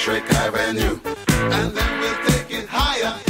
Patrick Avenue, and then we'll take it higher.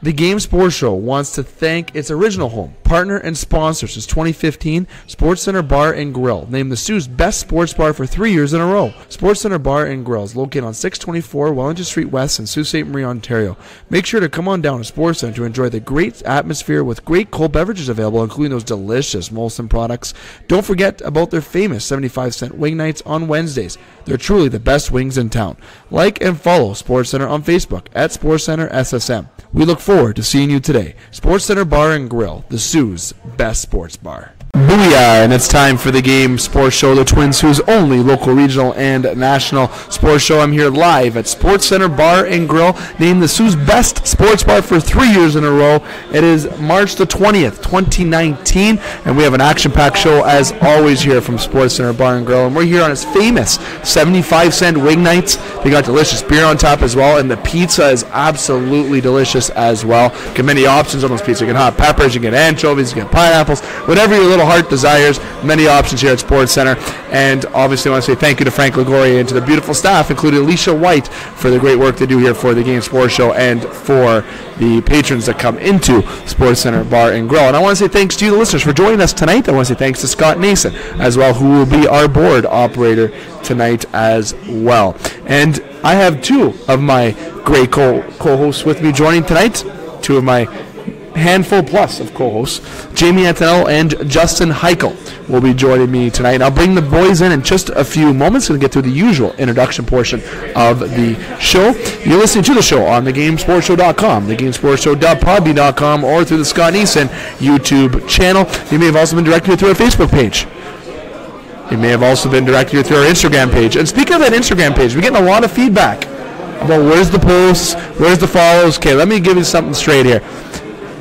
The Game Sports Show wants to thank its original home, partner, and sponsor since 2015, Sportscenter Bar and Grill, named the Sioux's best sports bar for 3 years in a row. Sportscenter Bar and Grill is located on 624 Wellington Street West in Sault Ste. Marie, Ontario. Make sure to come on down to Sportscenter to enjoy the great atmosphere with great cold beverages available, including those delicious Molson products. Don't forget about their famous 75-cent wing nights on Wednesdays. They're truly the best wings in town. Like and follow SportsCenter on Facebook at SportsCenter SSM. We look forward to seeing you today. SportsCenter Bar and Grill, the Sioux's best sports bar. Booyah, and it's time for the Game Sports Show, the Twin Sioux's only local, regional, and national sports show. I'm here live at SportsCenter Bar and Grill, named the Sioux's best sports bar for 3 years in a row. It is March the 20th, 2019, and we have an action-packed show as always here from SportsCenter Bar and Grill, and we're here on its famous 75-cent wing nights. They got delicious beer on top as well, and the pizza is absolutely delicious as well. Get many options on those pizzas. You get hot peppers, you get anchovies, you get pineapples, whatever your little heart desires. Many options here at Sports Center, and obviously I want to say thank you to Frank Lagoria and to the beautiful staff, including Alicia White, for the great work they do here for the Game Sports Show and for the patrons that come into Sports Center Bar and Grill. And I want to say thanks to you, the listeners, for joining us tonight. I want to say thanks to Scott Nason as well, who will be our board operator tonight as well. And I have two of my great co-hosts with me joining tonight, two of my handful plus of co-hosts. Jamie Antonello and Justin Hykel will be joining me tonight. I'll bring the boys in just a few moments. Going to get through the usual introduction portion of the show. You're listening to the show on thegamesportshow.com, thegamesportshow.podbean.com, or through the Scott Neeson YouTube channel. You may have also been directed through our Facebook page. You may have also been directed through our Instagram page. And speaking of that Instagram page, we're getting a lot of feedback about where's the posts, where's the follows. Okay, let me give you something straight here.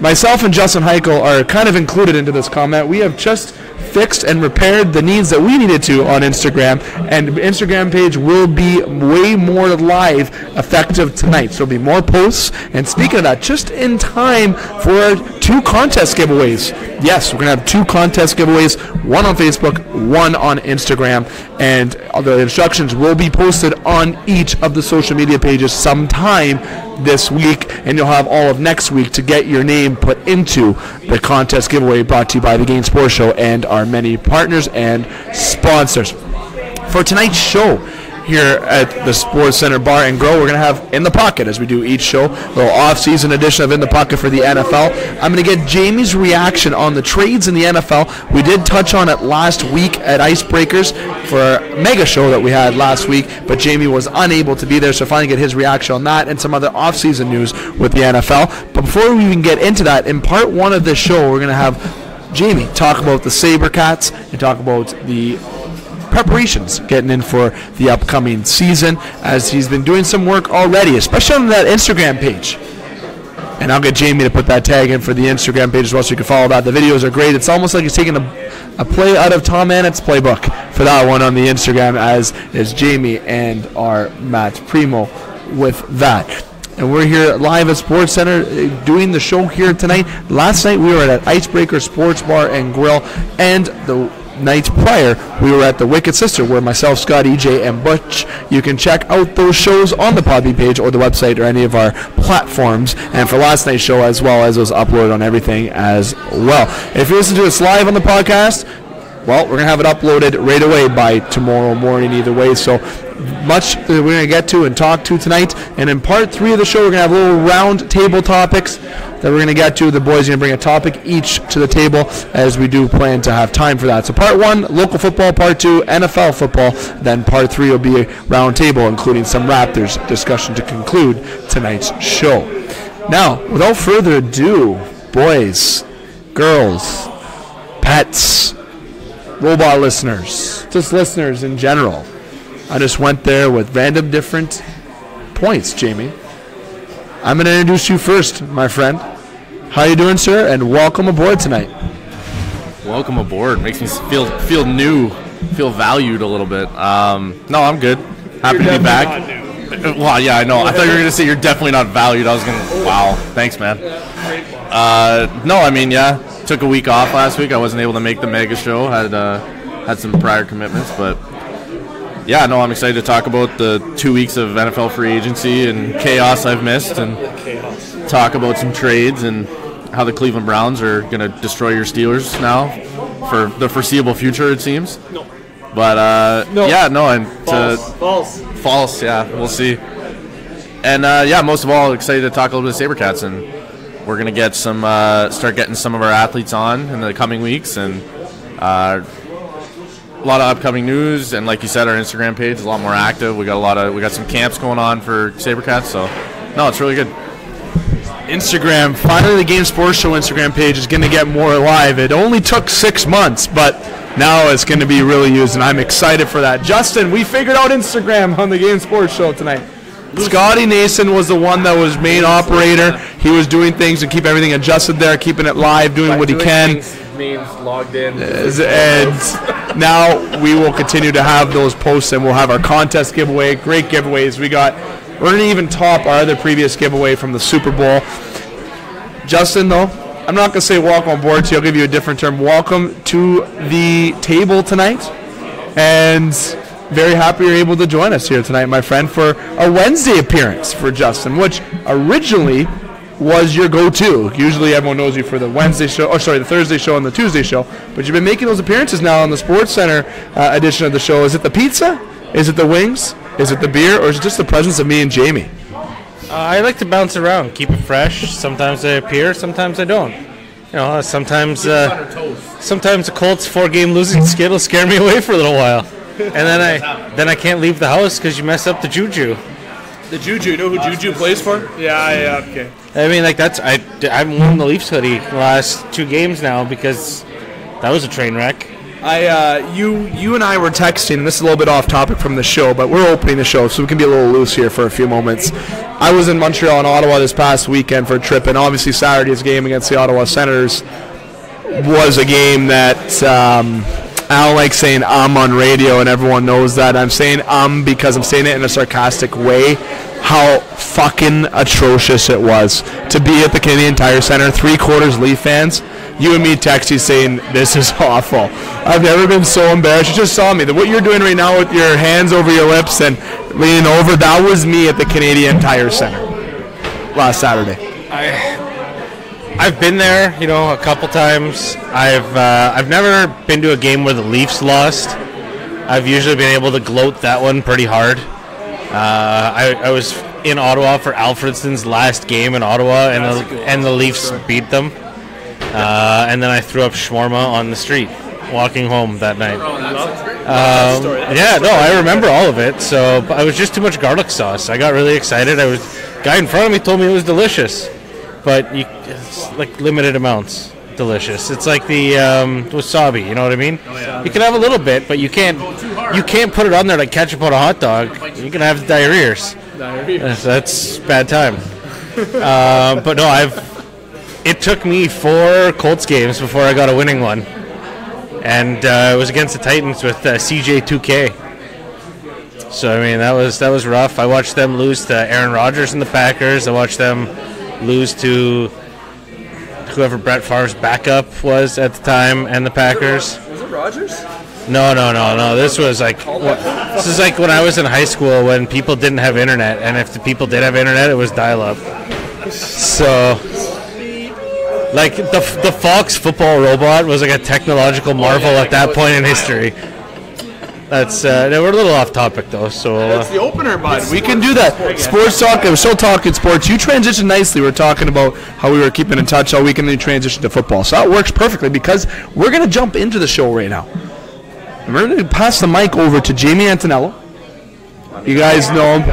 Myself and Justin Hykel are kind of included into this comment. We have just fixed and repaired the needs that we needed to on Instagram, and the Instagram page will be way more live effective tonight. So there'll be more posts, and speaking of that, just in time for our 2 contest giveaways. Yes, we're going to have 2 contest giveaways, one on Facebook, one on Instagram, and the instructions will be posted on each of the social media pages sometime this week, and you'll have all of next week to get your name put into the contest giveaway, brought to you by the Game Sports Show and our many partners and sponsors. For tonight's show here at the Sports Center Bar and Grill, we're going to have In the Pocket, as we do each show, a little off-season edition of In the Pocket for the NFL. I'm going to get Jamie's reaction on the trades in the NFL. We did touch on it last week at Icebreakers for a mega show that we had last week, but Jamie was unable to be there, so finally get his reaction on that and some other off-season news with the NFL. But before we even get into that, in part 1 of this show, we're going to have Jamie talk about the Sabrecats and talk about the preparations getting in for the upcoming season, as he's been doing some work already, especially on that Instagram page. And I'll get Jamie to put that tag in for the Instagram page as well, so you can follow that. The videos are great. It's almost like he's taking a play out of Tom Annett's playbook for that one on the Instagram, as is Jamie and our Matt Primo with that. And we're here live at Sports Center doing the show here tonight. Last night we were at Icebreaker Sports Bar and Grill, and the night prior we were at the Wicked Sister, where myself, Scott, EJ, and Butch, you can check out those shows on the Podbean page or the website or any of our platforms, and for last night's show as well, as was uploaded on everything as well. If you listen to us live on the podcast, well, we're going to have it uploaded right away by tomorrow morning either way. So much that we're going to get to and talk to tonight. And in part 3 of the show, we're going to have little round table topics that we're going to get to. The boys are going to bring a topic each to the table, as we do plan to have time for that. So part 1, local football. Part 2, NFL football. Then part 3 will be a round table, including some Raptors discussion to conclude tonight's show. Now, without further ado, boys, girls, pets, robot listeners, just listeners in general, I just went there with random different points. Jamie, I'm going to introduce you first, my friend. How you doing, sir? And welcome aboard tonight. Welcome aboard. Makes me feel new, feel valued a little bit. No, I'm good. Happy to be back. Well, yeah, I know. I thought you were going to say you're definitely not valued. I was going to, wow, thanks, man. No, I mean, yeah, took a week off last week. I wasn't able to make the mega show. Had some prior commitments, but yeah, no, I'm excited to talk about the 2 weeks of NFL free agency and chaos I've missed, and talk about some trades and how the Cleveland Browns are going to destroy your Steelers now for the foreseeable future, it seems. No. But, yeah, no. And False. yeah, we'll see. And, yeah, most of all, excited to talk a little bit of Sabrecats, and we're going to get some, start getting some of our athletes on in the coming weeks, and a lot of upcoming news. And like you said, our Instagram page is a lot more active. We got some camps going on for Sabrecats, so, no, it's really good. Instagram, finally the Game Sports Show Instagram page is going to get more live. It only took 6 months, but now it's going to be really used, and I'm excited for that. Justin, we figured out Instagram on the Game Sports Show tonight. Scotty Nason was the one that was main operator. He was doing things to keep everything adjusted there, keeping it live, doing what he can. Means logged in. And now we will continue to have those posts, and we'll have our contest giveaway. Great giveaways. We're going to even top our other previous giveaway from the Super Bowl. Justin, though, I'm not going to say welcome on board to you. I'll give you a different term. Welcome to the table tonight. And very happy you're able to join us here tonight, my friend, for a Wednesday appearance for Justin, which originally was your go-to. Usually everyone knows you for the the Thursday show and the Tuesday show. But you've been making those appearances now on the SportsCenter edition of the show. Is it the pizza? Is it the wings? Is it the beer, or is it just the presence of me and Jamie? I like to bounce around, keep it fresh. Sometimes I appear, sometimes I don't. Sometimes the Colts 4-game losing skid will scare me away for a little while, and then I can't leave the house because you mess up the juju. The juju, you know who Juju plays for? Yeah, okay. I mean, I'm wearing the Leafs hoodie the last 2 games now because that was a train wreck. You and I were texting, and this is a little bit off topic from the show, but we're opening the show, so we can be a little loose here for a few moments. I was in Montreal and Ottawa this past weekend for a trip, and obviously Saturday's game against the Ottawa Senators was a game that I don't like saying on radio, and everyone knows that. I'm saying because I'm saying it in a sarcastic way. How fucking atrocious it was to be at the Canadian Tire Center, 3/4 Leaf fans. You and me texting saying, this is awful. I've never been so embarrassed. You just saw me. What you're doing right now with your hands over your lips and leaning over, that was me at the Canadian Tire Center last Saturday. I've been there, a couple times. I've never been to a game where the Leafs lost. I've usually been able to gloat that one pretty hard. I was in Ottawa for Alfredson's last game in Ottawa, and the Leafs beat them. And then I threw up shawarma on the street walking home that night. I remember all of it. So I was just too much garlic sauce. I got really excited. Guy in front of me told me it was delicious, but it's like limited amounts. Delicious. It's like the wasabi. You know what I mean? Oh, yeah. You can have a little bit, but you can't put it on there like ketchup on a hot dog. You can have diarrheas. That's bad time. But no, It took me 4 Colts games before I got a winning one, and it was against the Titans with CJ2K. So I mean that was rough. I watched them lose to Aaron Rodgers and the Packers. I watched them lose to whoever Brett Favre's backup was at the time and the Packers. Was it Rodgers? No. This is like when I was in high school when people didn't have internet, and if the people did have internet, it was dial-up. So. Like, the Fox football robot was like a technological marvel at that point in history. We're a little off topic, though. So that's the opener, bud. We can do that. Sports talk. We're still talking sports. You transitioned nicely. We're talking about how we were keeping in touch all weekend, and then you transitioned to football. So that works perfectly because we're going to jump into the show right now. And we're going to pass the mic over to Jamie Antonello. You guys know him.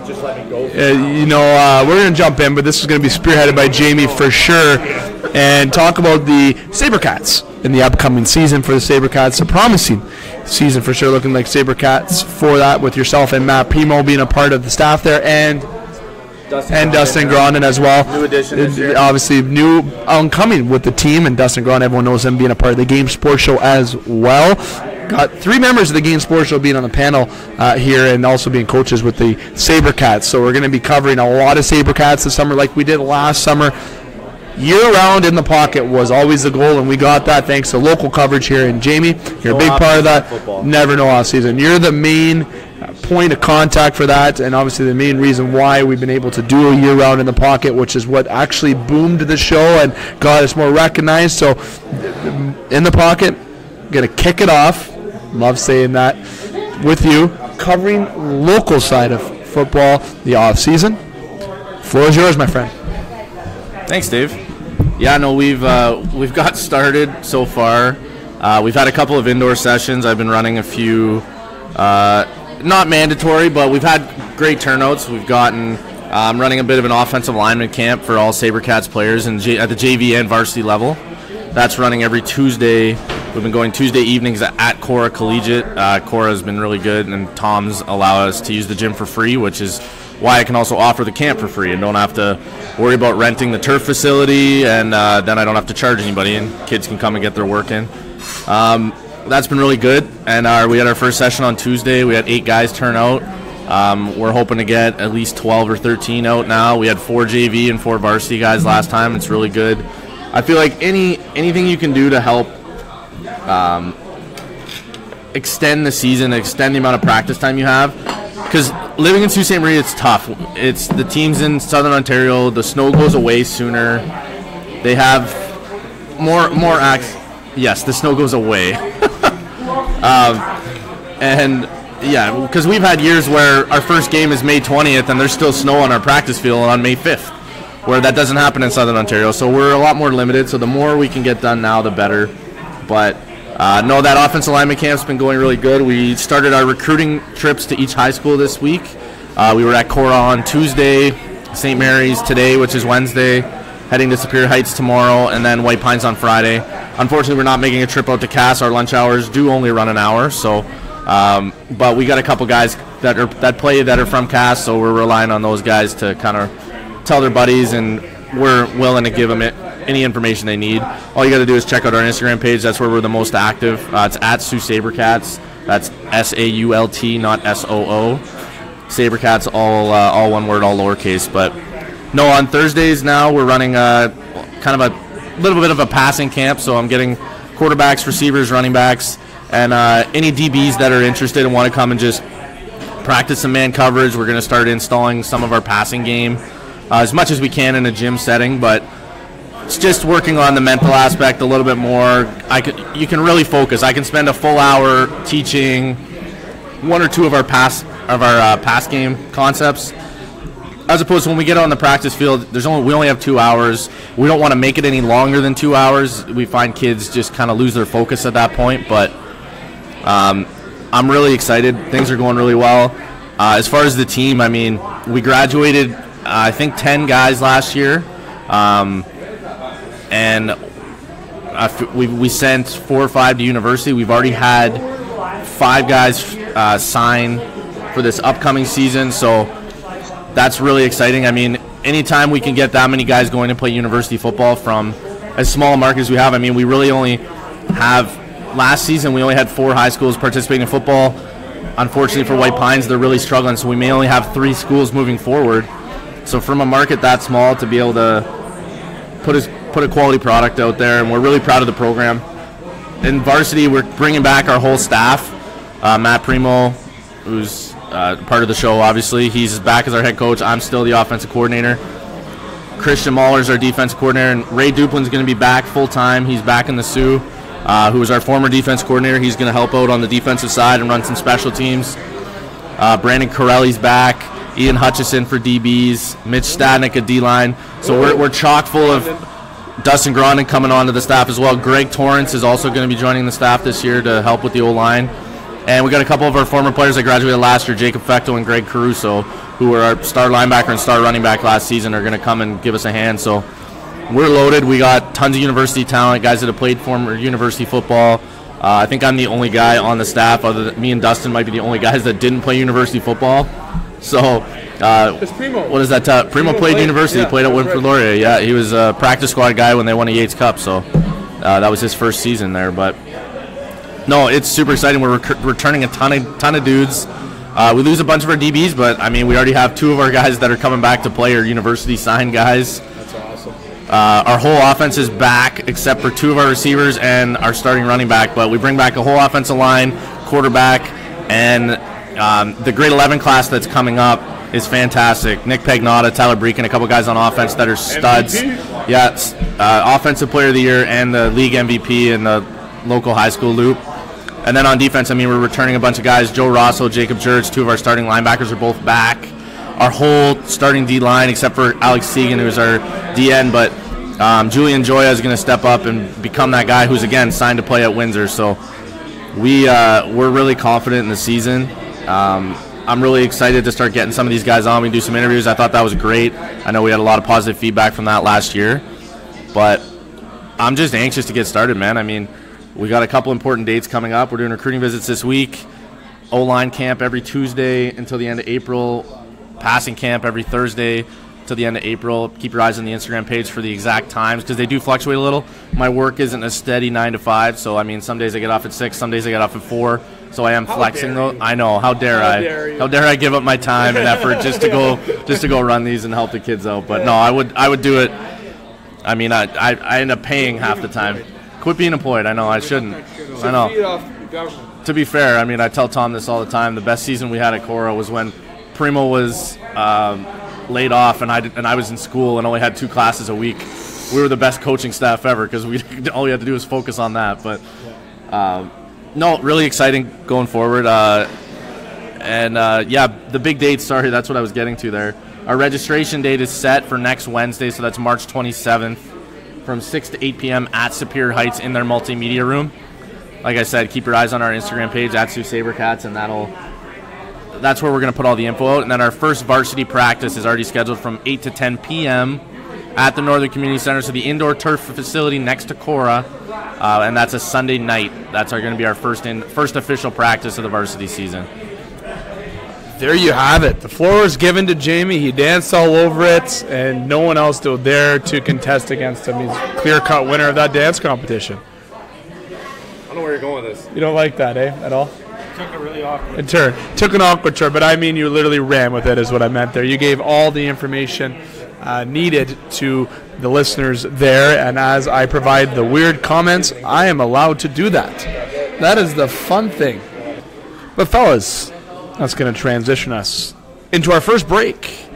Just let me go. We're going to jump in, but this is going to be spearheaded by Jamie for sure, and talk about the Sabrecats in the upcoming season for the Sabrecats. A promising season for sure, looking like Sabrecats for that, with yourself and Matt Primo being a part of the staff there, and Dustin Grondin as well. New addition this year. Obviously, new oncoming with the team, and Dustin Grondin, everyone knows him being a part of the Game Sports Show as well. Got 3 members of the Game Sports Show being on the panel here, and also being coaches with the Sabrecats. So we're going to be covering a lot of Sabrecats this summer like we did last summer. year-round in the pocket was always the goal, and we got that thanks to local coverage here. And Jamie, you're a big part of that. Football. Never no off-season. You're the main point of contact for that, and obviously the main reason why we've been able to do a year-round in the pocket, which is what actually boomed the show and got us more recognized. So in the pocket, going to kick it off. Love saying that with you, covering local side of football, the off-season. Floor is yours, my friend. Thanks, Dave. Yeah, no, we've got started so far. We've had a couple of indoor sessions. I've been running a few, not mandatory, but we've had great turnouts. We've gotten running a bit of an offensive lineman camp for all Sabrecats players at the JV and varsity level. That's running every Tuesday. We've been going Tuesday evenings at Cora Collegiate. Cora has been really good, and Tom's allow us to use the gym for free, which is why I can also offer the camp for free and don't have to worry about renting the turf facility, and then I don't have to charge anybody, and kids can come and get their work in. That's been really good, and we had our first session on Tuesday. We had 8 guys turn out. We're hoping to get at least 12 or 13 out now. We had 4 JV and 4 varsity guys last time. It's really good. I feel like anything you can do to help extend the season, extend the amount of practice time you have, because living in Sault Ste. Marie, it's tough. It's the teams in Southern Ontario. The snow goes away sooner. They have more acts. Yes, the snow goes away. And yeah, because we've had years where our first game is May 20th and there's still snow on our practice field on May 5th, where that doesn't happen in Southern Ontario. So we're a lot more limited. So the more we can get done now, the better. But no, that offensive lineman camp's been going really good. We started our recruiting trips to each high school this week. We were at Cora on Tuesday, St. Mary's today, which is Wednesday, heading to Superior Heights tomorrow, and then White Pines on Friday. Unfortunately, we're not making a trip out to Cass. Our lunch hours do only run an hour, so but we got a couple guys that are from Cass, so we're relying on those guys to kind of tell their buddies, and we're willing to give them any information they need. All you got to do is check out our Instagram page. That's where we're the most active. It's at Sault Sabrecats. That's SAULT, not SOO. Sabrecats, all one word, all lowercase. But no, on Thursdays now we're running kind of a little bit of a passing camp. So I'm getting quarterbacks, receivers, running backs, and any DBs that are interested and want to come and just practice some man coverage. We're going to start installing some of our passing game as much as we can in a gym setting, but it's just working on the mental aspect a little bit more. You can really focus. I can spend a full hour teaching 1 or 2 of our pass game concepts, as opposed to when we get on the practice field. We only have 2 hours. We don't want to make it any longer than 2 hours. We find kids just kind of lose their focus at that point. But I'm really excited. Things are going really well. As far as the team, I mean, we graduated I think 10 guys last year. And we sent 4 or 5 to university. We've already had 5 guys sign for this upcoming season, so that's really exciting. I mean, anytime we can get that many guys going to play university football from as small a market as we have, I mean, we really only have, last season we only had 4 high schools participating in football. Unfortunately for White Pines, they're really struggling, so we may only have 3 schools moving forward. So from a market that small to be able to put a quality product out there, and we're really proud of the program. In varsity, we're bringing back our whole staff. Matt Primo, who's part of the show, obviously, he's back as our head coach. I'm still the offensive coordinator. Christian Mahler's our defensive coordinator, and Ray Duplin's going to be back full-time. He's back in the Sioux, who was our former defense coordinator. He's going to help out on the defensive side and run some special teams. Brandon Corelli's back. Ian Hutchison for DBs, Mitch Stadnick at D-line. So we're chock full of Dustin Grondin coming on to the staff as well. Greg Torrance is also going to be joining the staff this year to help with the O-line. And we got a couple of our former players that graduated last year, Jacob Fechtel and Greg Caruso, who were our star linebacker and star running back last season, are going to come and give us a hand. So we're loaded. We got tons of university talent, guys that have played former university football. I think I'm the only guy on the staff, other than me and Dustin might be the only guys that didn't play university football. So, what is that? Primo played university. He played at Winford Laurier. Yeah, he was a practice squad guy when they won a Yates Cup. So, that was his first season there. But no, it's super exciting. We're returning a ton of dudes. We lose a bunch of our DBs, but I mean, we already have 2 of our guys that are coming back to play, or university signed guys. That's awesome. Our whole offense is back except for 2 of our receivers and our starting running back, but we bring back a whole offensive line, quarterback, and the grade 11 class that's coming up is fantastic. Nick Pagnotta, Tyler Breeken, a couple guys on offense that are studs. MVP? Yeah, Offensive Player of the Year and the league MVP in the local high school loop. And then on defense, I mean, we're returning a bunch of guys. Joe Rosso, Jacob Jurich, 2 of our starting linebackers are both back. Our whole starting D-line, except for Alex Segan, who's our DN, but Julian Joya is going to step up and become that guy who's, again, signed to play at Windsor. So we're really confident in the season. I'm really excited to start getting some of these guys on. We do some interviews. I thought that was great. I know we had a lot of positive feedback from that last year. But I'm just anxious to get started, man. I mean, we got a couple important dates coming up. We're doing recruiting visits this week. O-line camp every Tuesday until the end of April. Passing camp every Thursday till the end of April. Keep your eyes on the Instagram page for the exact times because they do fluctuate a little. My work isn't a steady 9 to 5, so I mean some days I get off at 6, some days I get off at 4. So I am flexing though. I know. How dare I give up my time and effort just to go run these and help the kids out? But no, I would do it. I mean I end up paying half the time. Quit being employed. I know I shouldn't. I know. To be fair, I mean I tell Tom this all the time. The best season we had at Cora was when Primo was laid off and I was in school and only had 2 classes a week. We were the best coaching staff ever because all we had to do was focus on that. But no, really exciting going forward. Yeah, the big date, sorry, that's what I was getting to there. Our registration date is set for next Wednesday, so that's March 27th from 6 to 8 p.m. at Superior Heights in their multimedia room. Like I said, keep your eyes on our Instagram page at Sault Sabrecats, and that's where we're going to put all the info out. And then our first varsity practice is already scheduled from 8 to 10 p.m. at the Northern Community Center, so the indoor turf facility next to Cora, and that's a Sunday night. That's going to be our first official practice of the varsity season. There you have it. The floor was given to Jamie. He danced all over it, and no one else still there to contest against him. He's a clear-cut winner of that dance competition. I don't know where you're going with this. You don't like that, at all? Took a really awkward turn. Took an awkward turn, but I mean you literally ran with it is what I meant there. You gave all the information needed to the listeners there, and as I provide the weird comments, I am allowed to do that. That is the fun thing. But fellas, that's going to transition us into our first break.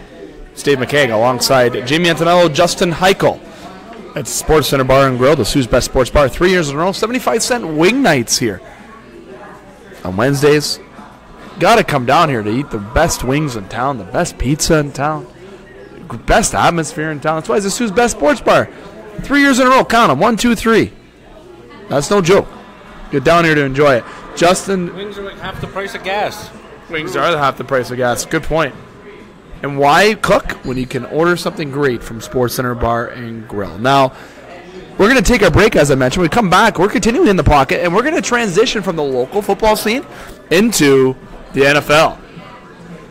It's Dave McCaig alongside Jamie Antonello, Justin Hykel at Sportscenter Bar and Grill, the Sioux's best sports bar, 3 years in a row, 75-cent wing nights here on Wednesdays. Got to come down here to eat the best wings in town, the best pizza in town, best atmosphere in town. That's why it's the Sioux's best sports bar. 3 years in a row, count them, 1, 2, 3. That's no joke. Get down here to enjoy it. Justin. Wings are like half the price of gas. Wings are half the price of gas. Good point. And why cook when you can order something great from SportsCenter Bar and Grill? Now, we're going to take our break, as I mentioned. We come back. We're continuing in the pocket, and we're going to transition from the local football scene into the NFL.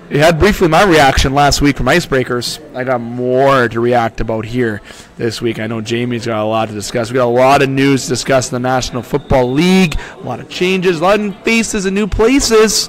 You had briefly my reaction last week from Icebreakers. I got more to react about here this week. I know Jamie's got a lot to discuss. We got a lot of news to discuss in the National Football League, a lot of changes, a lot of new faces and new places.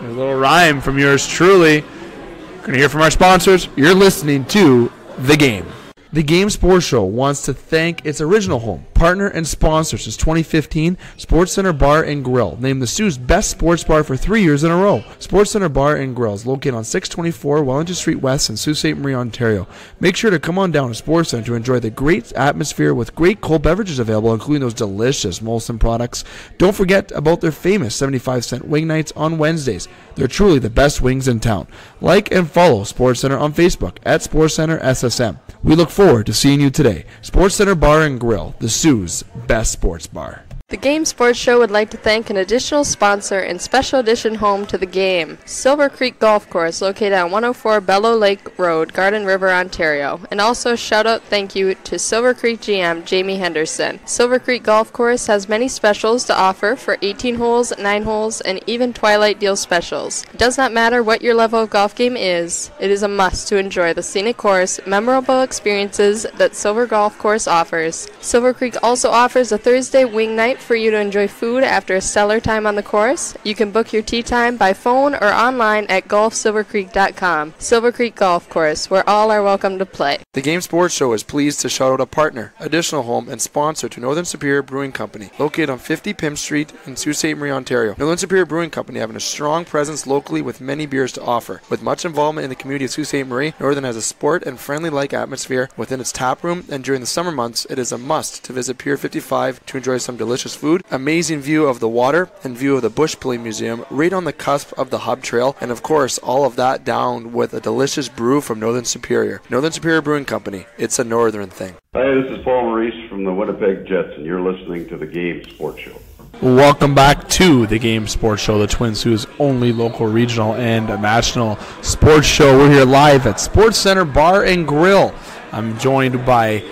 A little rhyme from yours truly. We're going to hear from our sponsors. You're listening to The Game. The Game Sports Show wants to thank its original home, partner, and sponsor since 2015, SportsCenter Bar and Grill, named the Sioux's best sports bar for 3 years in a row. SportsCenter Bar and Grill is located on 624 Wellington Street West in Sault Ste. Marie, Ontario. Make sure to come on down to SportsCenter to enjoy the great atmosphere with great cold beverages available, including those delicious Molson products. Don't forget about their famous 75-cent wing nights on Wednesdays. They're truly the best wings in town. Like and follow SportsCenter on Facebook at SportsCenter SSM. We look forward to seeing you today. SportsCenter Bar and Grill, the Sioux's best sports bar. The Game Sports Show would like to thank an additional sponsor and special edition home to the game, Silver Creek Golf Course, located on 104 Bellow Lake Road, Garden River, Ontario. And also shout out thank you to Silver Creek GM Jamie Henderson. Silver Creek Golf Course has many specials to offer for 18 holes, 9 holes, and even Twilight Deal specials. It does not matter what your level of golf game is, it is a must to enjoy the scenic course, memorable experiences that Silver Golf Course offers. Silver Creek also offers a Thursday wing night night for you to enjoy food after a stellar time on the course? You can book your tee time by phone or online at golfsilvercreek.com. Silver Creek Golf Course, where all are welcome to play. The Game Sports Show is pleased to shout out a partner, additional home, and sponsor to Northern Superior Brewing Company, located on 50 Pym Street in Sault Ste. Marie, Ontario. Northern Superior Brewing Company having a strong presence locally with many beers to offer. With much involvement in the community of Sault Ste. Marie, Northern has a sport and friendly-like atmosphere within its tap room, and during the summer months, it is a must to visit Pier 55 to enjoy some delicious food, amazing view of the water, and view of the Bush Play Museum right on the cusp of the Hub Trail, and of course, all of that down with a delicious brew from Northern Superior. Northern Superior Brewing Company. It's a Northern thing. Hi, this is Paul Maurice from the Winnipeg Jets, and you're listening to the Game Sports Show. Welcome back to the Game Sports Show, the Twin Sault's only local, regional, and national sports show. We're here live at Sportscenter Bar and Grill. I'm joined by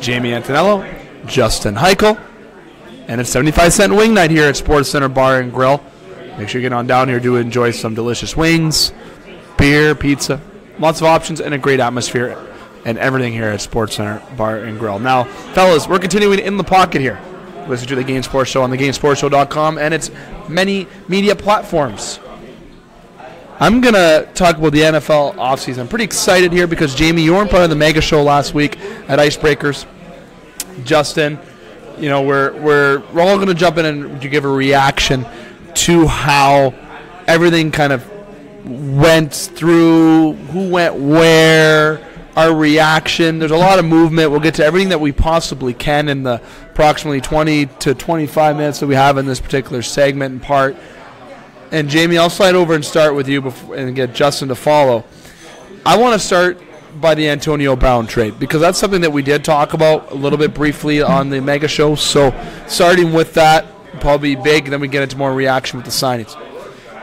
Jamie Antonello, Justin Hykel, and it's 75-cent wing night here at Sportscenter Bar and Grill. Make sure you get on down here to enjoy some delicious wings, beer, pizza, lots of options, and a great atmosphere and everything here at Sportscenter Bar and Grill. Now, fellas, we're continuing in the pocket here. Listen to the Game Sports Show on thegamesportshow.com and its many media platforms. I'm going to talk about the NFL offseason. I'm pretty excited here because, Jamie, you weren't part of the mega show last week at Icebreakers. Justin, you know, we're all going to jump in and give a reaction to how everything kind of went through, who went where, our reaction. There's a lot of movement. We'll get to everything that we possibly can in the approximately 20 to 25 minutes that we have in this particular segment and part. And Jamie, I'll slide over and start with you before, and get Justin to follow. I want to start by the Antonio Brown trade because that's something that we did talk about a little bit briefly on the mega show. So starting with that, probably big, and then we get into more reaction with the signings.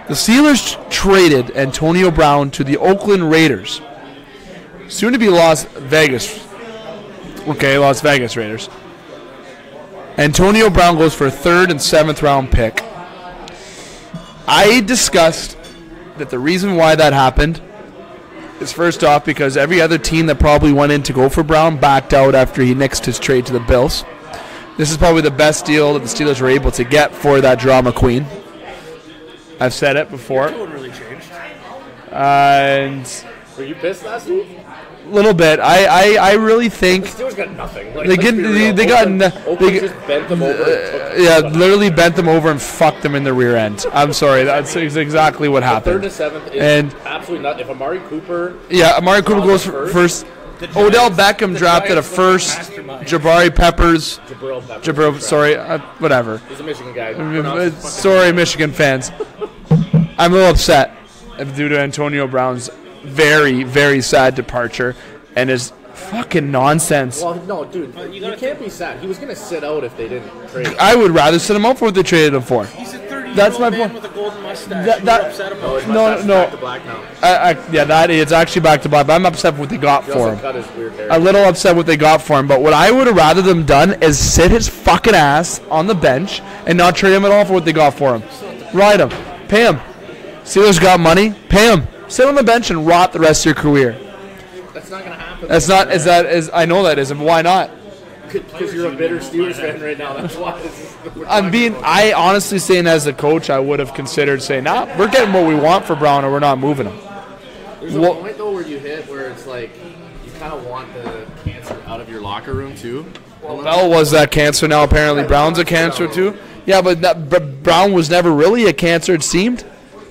The Steelers traded Antonio Brown to the Oakland Raiders. Soon to be Las Vegas. Okay, Las Vegas Raiders. Antonio Brown goes for a 3rd and 7th round pick. I discussed that the reason why that happened is first off because every other team that probably went in to go for Brown backed out after he nixed his trade to the Bills. This is probably the best deal that the Steelers were able to get for that drama queen. I've said it before. Your tone really changed. And Were you pissed last week? little bit. I really think The Steelers got nothing. Like, they just bent them over. yeah, literally bent them over and fucked them in the rear end. I'm sorry, that's exactly what happened. 3rd and 7th is And absolutely not. If Amari Cooper, yeah, Amari Cooper goes first. Odell Beckham drafted a first. Jabari Peppers. Whatever. he's a Michigan guy. Sorry, Michigan fans. I'm a little upset due to Antonio Brown's very, very sad departure and his fucking nonsense. Well, no, dude, you can't be sad. He was going to sit out if they didn't trade him. I would rather sit him out for what they traded him for. He's a 30-year-old That's my man point. with a golden mustache. That- You that- upset him Oh, his about mustache no. back to black now. Yeah, it's actually back to black, but I'm upset with what they got He for also him. cut his weird hair. A little upset what they got for him, but what I would have rather them done is sit his fucking ass on the bench and not trade him at all for what they got for him. Ride him. Pay him. Steelers got money. Pay him. Sit on the bench and rot the rest of your career. That's not going to happen. That's not. I know that isn't. Why not? Because you're a bitter Steelers fan right now. That's why. I honestly saying as a coach, I would have considered saying, nah, we're getting what we want for Brown or we're not moving him. There's a point, though, where you hit where it's like you kind of want the cancer out of your locker room, too. Bell was that cancer. Now apparently Brown's a cancer, too. Yeah, but Brown was never really a cancer, it seemed.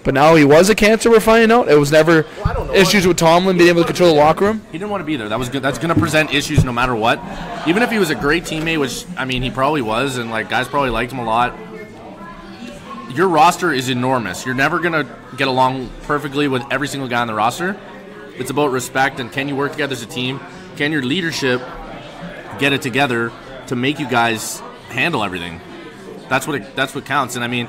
But now he was a cancer, we're finding out. It was never I don't know. issues with Tomlin being able to control the locker room. He didn't want to be there. That was good. That's going to present issues no matter what. Even if he was a great teammate, which, I mean, he probably was, and, like, guys probably liked him a lot. Your roster is enormous. You're never going to get along perfectly with every single guy on the roster. It's about respect, and can you work together as a team? Can your leadership get it together to make you guys handle everything? That's what counts. And, I mean,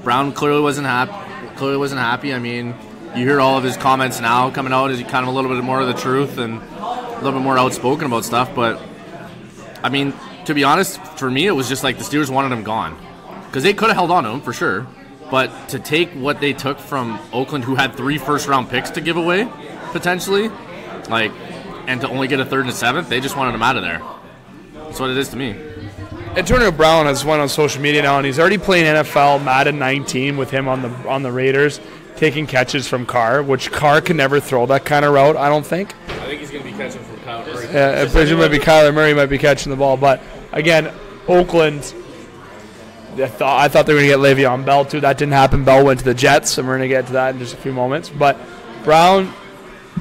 Brown clearly wasn't happy. I mean, you hear all of his comments now coming out as he kind of a little bit more of the truth and a little bit more outspoken about stuff. But, I mean, to be honest, for me, it was just like the Steelers wanted him gone. Because they could have held on to him, for sure. But to take what they took from Oakland, who had 3 first-round picks to give away, potentially, and to only get a 3rd and a 7th, they just wanted him out of there. That's what it is to me. Antonio Brown has went on social media now, and he's already playing NFL Madden 19 with him on the Raiders, taking catches from Carr, which Carr can never throw that kind of route, I don't think. I think he's going to be catching from Kyler Murray. I presume maybe Kyler Murray might be catching the ball, but again, Oakland, I thought they were going to get LeVeon Bell too. That didn't happen. Bell went to the Jets, and we're going to get to that in just a few moments. But Brown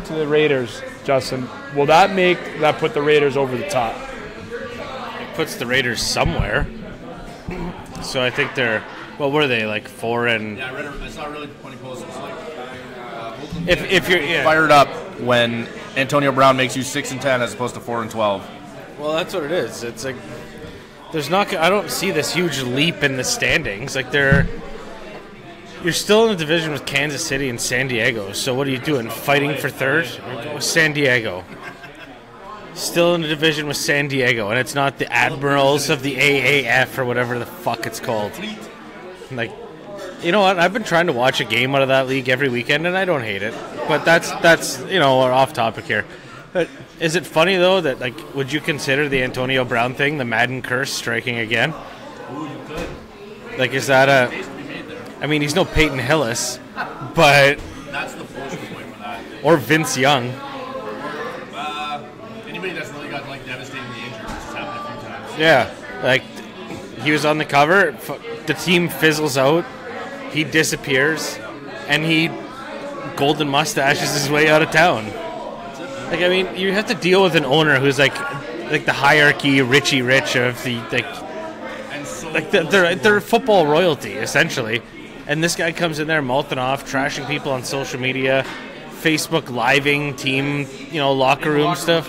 to the Raiders, Justin, will that put the Raiders over the top? It puts the Raiders somewhere. So I think they're, what were they, like 4 and... Yeah, I saw really funny posts. It's like, if you're fired up when Antonio Brown makes you 6-10 as opposed to 4-12. Well, that's what it is. It's like I don't see this huge leap in the standings. Like you're still in the division with Kansas City and San Diego. So what are you doing? Fighting for third? San Diego. Still in the division with San Diego, and it's not the Admirals of the AAF or whatever the fuck it's called. Like, you know what? I've been trying to watch a game out of that league every weekend, and I don't hate it. But that's we're off topic here. But is it funny though that, like, would you consider the Antonio Brown thing, the Madden curse, striking again? Ooh, you could. Like, is that I mean, he's no Peyton Hillis, but That's the focal point for that. or Vince Young. Anybody that's really got like devastatingly injured, which has happened a few times. Yeah, like he was on the cover. The team fizzles out. He disappears, and he golden mustaches his way out of town. Like, I mean, you have to deal with an owner who's like the hierarchy, Richie Rich of the they're football royalty essentially, and this guy comes in there mouthing off, trashing people on social media, Facebook living team, locker room stuff.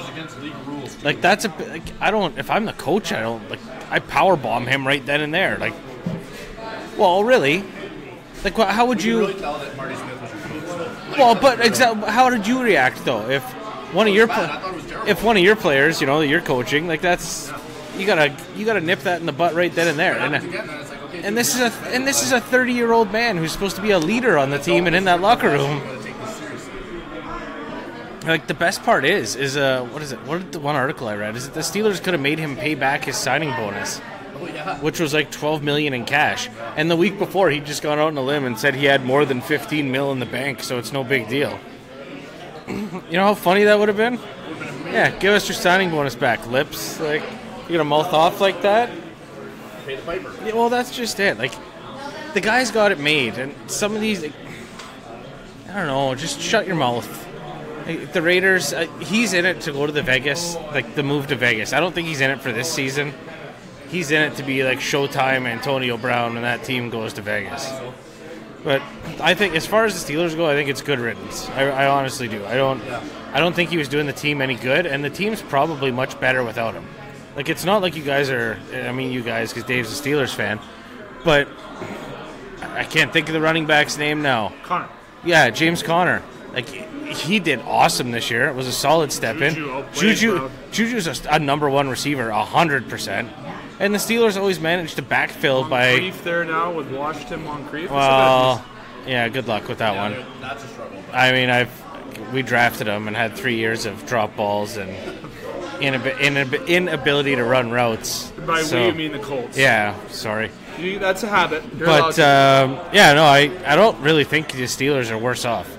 Like that's if I'm the coach, I power bomb him right then and there. Like, well, really? Like, how would you? Really tell that Marty Smith was your coach. Well, but how did you react though? If one of your players, you're coaching, like that's you gotta nip that in the butt right then and there. And this is a 30-year-old man who's supposed to be a leader on the team and in that locker room. Like, the best part is what is it? What did the one article I read? Is it the Steelers could have made him pay back his signing bonus, which was like $12 million in cash. And the week before, he'd just gone out on a limb and said he had more than $15 million in the bank, so it's no big deal. You know how funny that would have been? Yeah, give us your signing bonus back, lips. Like, you're gonna mouth off like that? Pay the piper. Yeah, well, that's just it. Like, the guy's got it made, and some of these, I don't know, just shut your mouth. Like, the Raiders, he's in it to go to the Vegas, like the move to Vegas. I don't think he's in it for this season. He's in it to be like Showtime Antonio Brown when that team goes to Vegas. But I think, as far as the Steelers go, I think it's good riddance. I honestly do. I don't think he was doing the team any good, and the team's probably much better without him. Like, it's not like you guys are, you guys, because Dave's a Steelers fan, but I can't think of the running back's name now. Connor. Yeah, James Conner. Like, he did awesome this year. It was a solid step in. Juju's a number one receiver, 100%. And the Steelers always managed to backfill by... Moncrief there now with Washington Moncrief. Well, yeah, good luck with that one. That's a struggle. I mean, we drafted him and had 3 years of drop balls and inability to run routes. By we, you mean the Colts. Yeah, sorry. That's a habit. But, I don't really think the Steelers are worse off.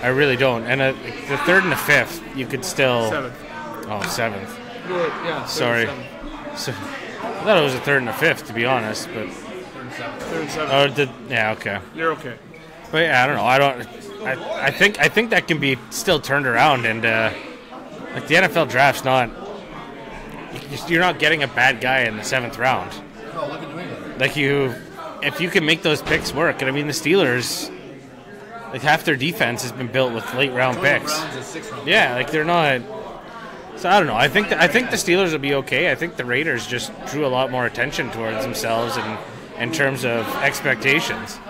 I really don't. And the third and the fifth, you could still... Seventh. Yeah, sorry. So, I thought it was a third and a fifth, to be honest. But third and seventh. Yeah, okay. You're okay. But yeah, I don't know. I think that can be still turned around, and like the NFL draft's not. You're not getting a bad guy in the 7th round. Oh, look at New England. Like if you can make those picks work, and I mean the Steelers, like half their defense has been built with late round picks. Yeah, like they're not. So I don't know. I think the Steelers will be okay. I think the Raiders just drew a lot more attention towards themselves in terms of expectations.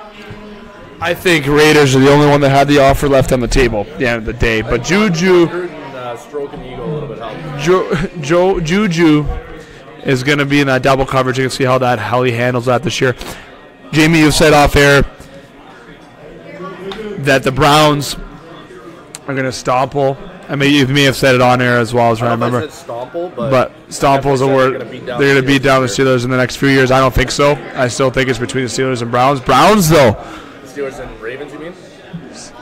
I think Raiders are the only one that had the offer left on the table at the end of the day. But Juju, stroking the ego a little bit helped. Juju is going to be in that double coverage. You can see how he handles that this year. Jamie, you said off air that the Browns are going to stomp I mean, you may have said it on air as well, as I remember. I said Stomple, but Stomple's a word. They're going to beat down the Steelers in the next few years. I don't think so. I still think it's between the Steelers and Browns. Browns, though. Steelers and Ravens, you mean?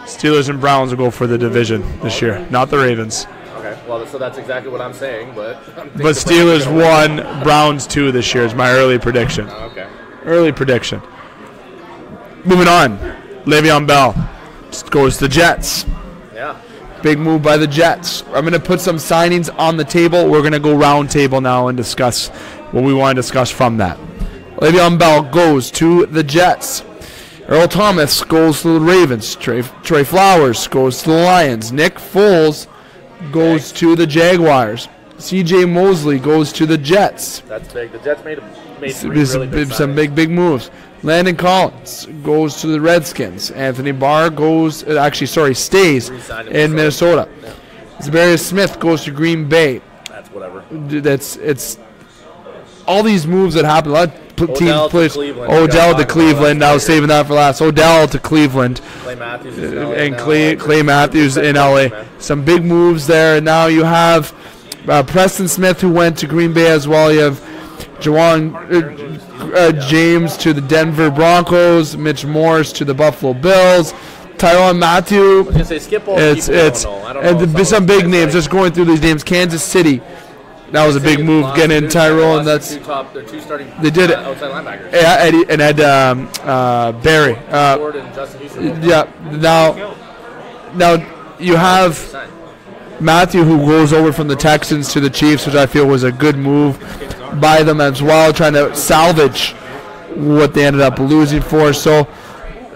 Steelers and Browns will go for the division this year, not the Ravens. Okay, well, so that's exactly what I'm saying, but Steelers 1, Browns 2 this year is my early prediction. Okay. Early prediction. Moving on, LeVeon Bell goes to the Jets. Yeah. Big move by the Jets. I'm going to put some signings on the table. We're going to go round table now and discuss what we want to discuss from that. LeVeon Bell goes to the Jets. Earl Thomas goes to the Ravens. Trey Flowers goes to the Lions. Nick Foles goes to the Jaguars. C.J. Mosley goes to the Jets. That's big. The Jets made three really big some big moves. Landon Collins goes to the Redskins. Anthony Barr stays in Minnesota. Yeah. Za'Darius Smith goes to Green Bay. That's whatever. It's all these moves that happen. A lot of teams plays. Odel to Cleveland. I was saving that for last. Odell to Cleveland. Clay Matthews in LA and Clay Matthews in LA. Some big moves there. And now you have Preston Smith, who went to Green Bay as well. You have Jawan James to the Denver Broncos. Mitch Morse to the Buffalo Bills. Tryon Mathieu. I was gonna say skip all the people I don't know. Some big names. Just going through these names. Kansas City. That was a big move, getting in Tyrell, and that's their two starting they did it. Outside linebackers. Yeah, Eddie and Ed Barry. Ford and Justin Houston. Yeah. Now you have Matthew, who goes over from the Texans to the Chiefs, which I feel was a good move by them as well, trying to salvage what they ended up losing for. So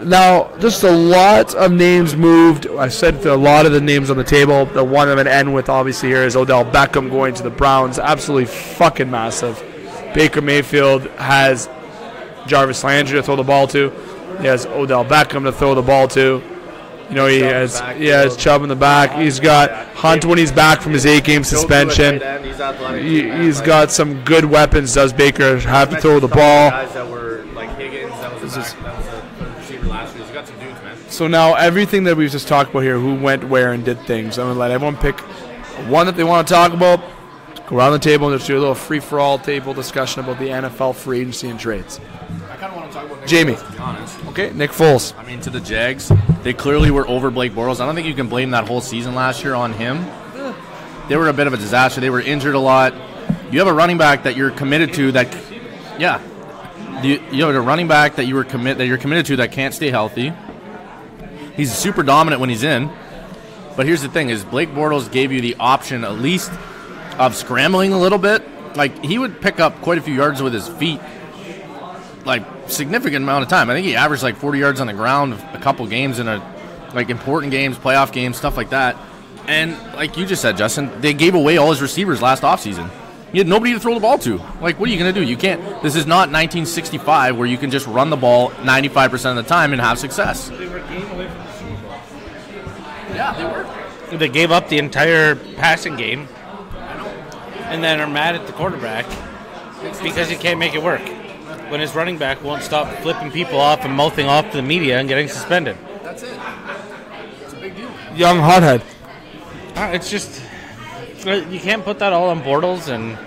now just a lot of names moved. I said a lot of the names on the table. The one I'm going to end with obviously here is Odel Beckham going to the Browns. Absolutely fucking massive. Baker Mayfield has Jarvis Landry to throw the ball to. He has Odel Beckham to throw the ball to. You know, he has Chubb in the back. He's got Hunt when he's back from his 8-game suspension. He's got some good weapons. Does Baker have to throw the ball? Guys that were like Higgins, that was a receiver last year. He's got some dudes, man. So now everything that we've just talked about here, who went where and did things, I'm going to let everyone pick one that they want to talk about. Go around the table and just do a little free-for-all table discussion about the NFL free agency and trades. I kind of want to talk about Nick Jamie. Foles, to be honest. Okay, Nick Foles. I mean, to the Jags, they clearly were over Blake Bortles. I don't think you can blame that whole season last year on him. They were a bit of a disaster. They were injured a lot. You have a running back that you're committed to that, yeah. You have a running back that you're committed to that can't stay healthy. He's super dominant when he's in. But here's the thing: is Blake Bortles gave you the option at least of scrambling a little bit. Like, he would pick up quite a few yards with his feet, like significant amount of time. I think he averaged like 40 yards on the ground a couple games in important games, playoff games, stuff like that. And like you just said, Justin, they gave away all his receivers last offseason. You had nobody to throw the ball to. Like, what are you going to do? You can't. This is not 1965 where you can just run the ball 95% of the time and have success. They were a game away from the Super Bowl. Yeah, they were. They gave up the entire passing game, and then are mad at the quarterback because he can't make it work when his running back won't stop flipping people off and mouthing off to the media and getting suspended. That's it. It's a big deal. Young hothead. It's just, you can't put that all on Bortles, and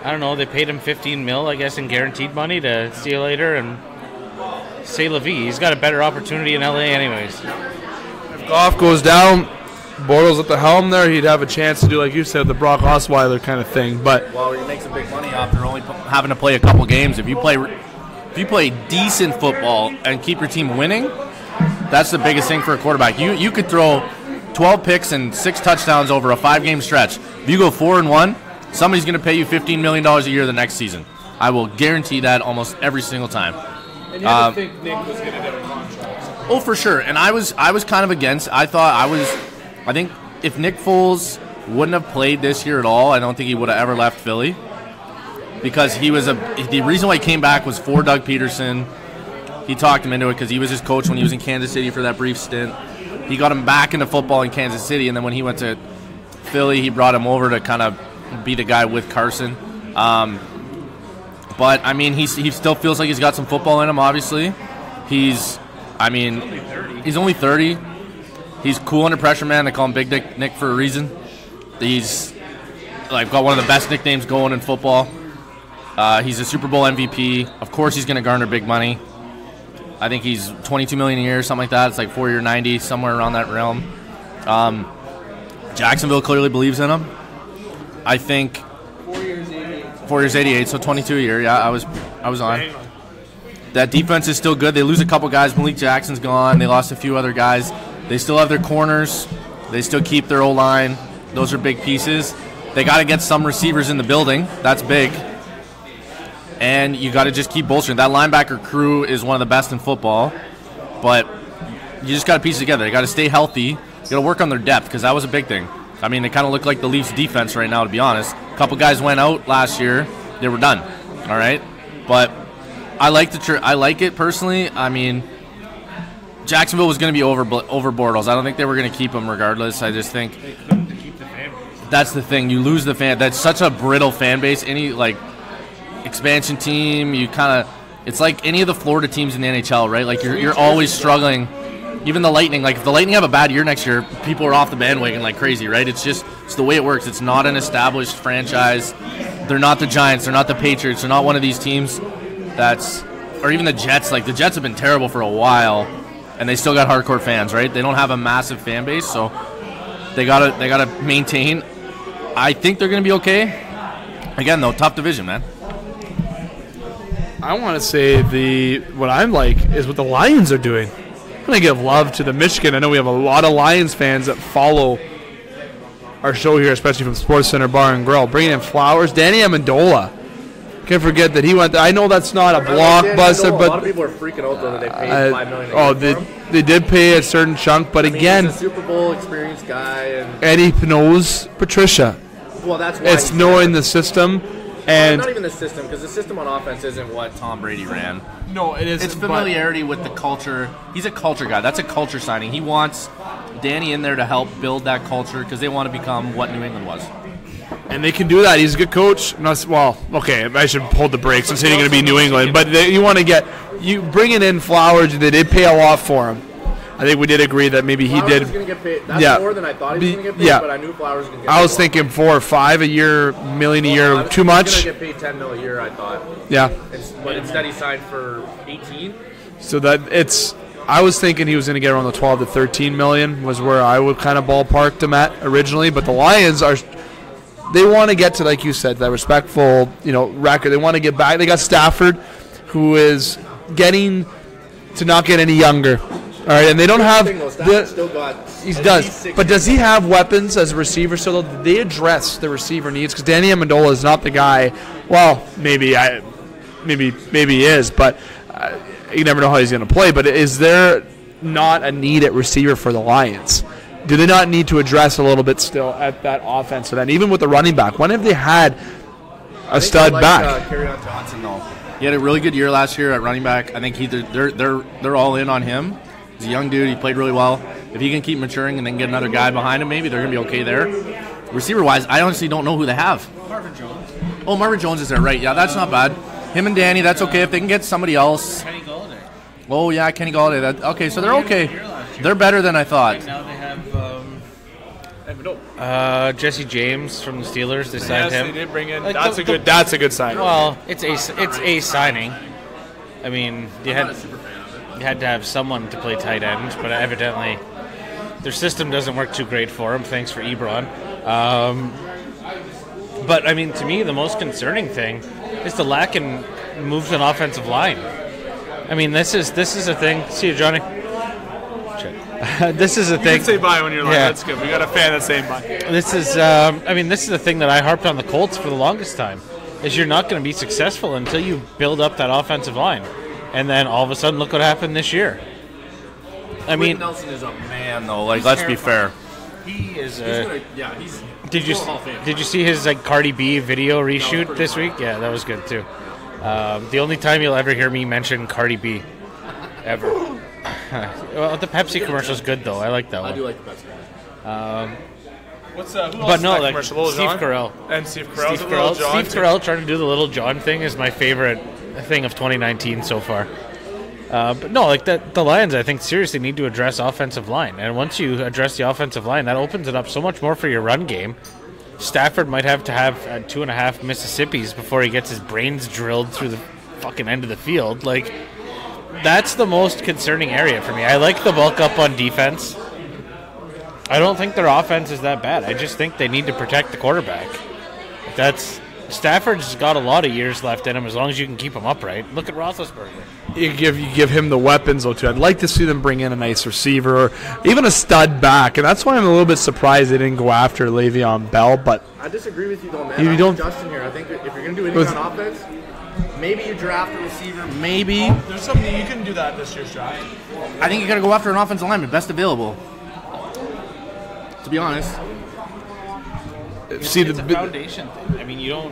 I don't know, they paid him $15 million, I guess, in guaranteed money to see you later and say la vie. He's got a better opportunity in LA anyways. If Goff goes down, Bortles at the helm there, he'd have a chance to do, like you said, the Brock Osweiler kind of thing. But well, you make some big money after only having to play a couple games. If you play decent football and keep your team winning, that's the biggest thing for a quarterback. You could throw 12 picks and 6 touchdowns over a 5-game stretch. If you go 4-1, somebody's going to pay you $15 million a year the next season. I will guarantee that almost every single time. And you had to think Nick was going to get a contract. Oh, for sure. And I was kind of against. I think if Nick Foles wouldn't have played this year at all, I don't think he would have ever left Philly. Because the reason why he came back was for Doug Peterson. He talked him into it because he was his coach when he was in Kansas City for that brief stint. He got him back into football in Kansas City, and then when he went to Philly, he brought him over to kind of be the guy with Carson. But, I mean, he still feels like he's got some football in him, obviously. He's only 30. He's cool under pressure, man. They call him Big Nick for a reason. He's like got one of the best nicknames going in football. He's a Super Bowl MVP. Of course, he's going to garner big money. I think he's $22 million a year, something like that. It's like 4-year 90, somewhere around that realm. Jacksonville clearly believes in him. I think 4 years 88, so 22 a year. Yeah, I was on. That defense is still good. They lose a couple guys. Malik Jackson's gone. They lost a few other guys. They still have their corners. They still keep their O-line. Those are big pieces. They got to get some receivers in the building. That's big. And you got to just keep bolstering. That linebacker crew is one of the best in football, but you just got to piece it together. They got to stay healthy. You got to work on their depth because that was a big thing. I mean, they kind of look like the Leafs defense right now, to be honest. A couple guys went out last year. They were done. All right? But I like it personally. I mean, Jacksonville was going to be over Bortles. I don't think they were going to keep him regardless. I just think that's the thing. You lose the fan. That's such a brittle fan base. Any, like, expansion team, you kind of, it's like any of the Florida teams in the NHL, right? Like you're always struggling. Even the Lightning, like if the Lightning have a bad year next year, people are off the bandwagon like crazy, right? It's the way it works. It's not an established franchise. They're not the Giants. They're not the Patriots. They're not one of these teams or even the Jets. Like the Jets have been terrible for a while, and they still got hardcore fans, right? They don't have a massive fan base, so they gotta maintain. I think they're gonna be okay. Again, though, tough division, man. I want to say what I'm like is what the Lions are doing. I'm going to give love to the Michigan. I know we have a lot of Lions fans that follow our show here, especially from Sportscenter Bar and Grill. Bringing in Flowers. Danny Amendola. Can't forget that he went there. I know that's not a blockbuster, but a lot of people are freaking out though that they paid $5 million. They did pay a certain chunk, but again, he's a Super Bowl experienced guy, and Eddie knows Patricia. Well, that's why it's knowing the system. And not even the system, because the system on offense isn't what Tom Brady ran. No, it isn't. It's familiarity with the culture. He's a culture guy. That's a culture signing. He wants Danny in there to help build that culture because they want to become what New England was. And they can do that. He's a good coach. Okay, I should hold the brakes and say you're going to be New England. But you want to you bringing in Flowers, they did pay a lot for him. I think we did agree that maybe Flowers he did. Was going to get paid. That's more than I thought he was going to get paid, yeah. But I knew Flowers was going to get paid. I was thinking 4 or 5 a year, million a year, too much. He was going to get paid $10 million a year, I thought. Yeah. But instead he signed for 18. So I was thinking he was going to get around the 12 to 13 million was where I would kind of ballparked him at originally. But the Lions they want to get to, like you said, that respectful, record. They want to get back. They got Stafford, who is getting to not get any younger. All right, and they don't have he does. But does he have weapons as a receiver? So they address the receiver needs because Danny Amendola is not the guy. Well, maybe he is, but you never know how he's going to play. But is there not a need at receiver for the Lions? Do they not need to address a little bit still at that offensive end, even with the running back? When have they had a stud back? Tryon Johnson, though. He had a really good year last year at running back. I think they're all in on him. He's a young dude. He played really well. If he can keep maturing and then get another guy behind him, maybe they're going to be okay there. Receiver-wise, I honestly don't know who they have. Marvin Jones. Oh, Marvin Jones is there, right. Yeah, that's not bad. Him and Danny, that's okay. If they can get somebody else. Kenny Golladay. Oh, yeah, Kenny Golladay. Okay, so they're okay. They're better than I thought. Right now they have Jesse James from the Steelers. They signed him. They did bring in. That's a good sign. Well, it's a signing. I mean, you had to have someone to play tight end, but evidently their system doesn't work too great for them. Thanks for Ebron. But I mean, to me, the most concerning thing is the lack in moves on offensive line. I mean, this is a thing. See you, Johnny. This is a thing. You can say bye when you're live. Yeah. That's good. We got a fan that's saying bye. This is, this is the thing that I harped on the Colts for the longest time. Is you're not going to be successful until you build up that offensive line, and then all of a sudden, look what happened this year. I mean, Nelson is a man, though. Like, let's be fair. He is. He's. Did you see his Cardi B video reshoot this week? Yeah, that was good too. The only time you'll ever hear me mention Cardi B, ever. Well, the Pepsi commercial is good though. I like that one. I do like the Pepsi. Who else commercial? Steve Carell. And Steve Carell. Steve Carell trying to do the Little John thing is my favorite thing of 2019 so far. But no, the Lions, I think, seriously need to address offensive line. And once you address the offensive line, that opens it up so much more for your run game. Stafford might have to have 2.5 Mississippis before he gets his brains drilled through the fucking end of the field. Like, that's the most concerning area for me. I like the bulk up on defense. I don't think their offense is that bad. I just think they need to protect the quarterback. Stafford's got a lot of years left in him as long as you can keep him upright. Look at Roethlisberger. You give him the weapons, though, too. I'd like to see them bring in a nice receiver or even a stud back, and that's why I'm a little bit surprised they didn't go after Le'Veon Bell. But I disagree with you, though, man. You don't. Justin here. I think if you're going to do anything on offense, maybe you draft a receiver. Maybe. There's something you can do that this year's draft. I think you got to go after an offensive lineman, best available. To be honest. It's a foundation thing. I mean, you're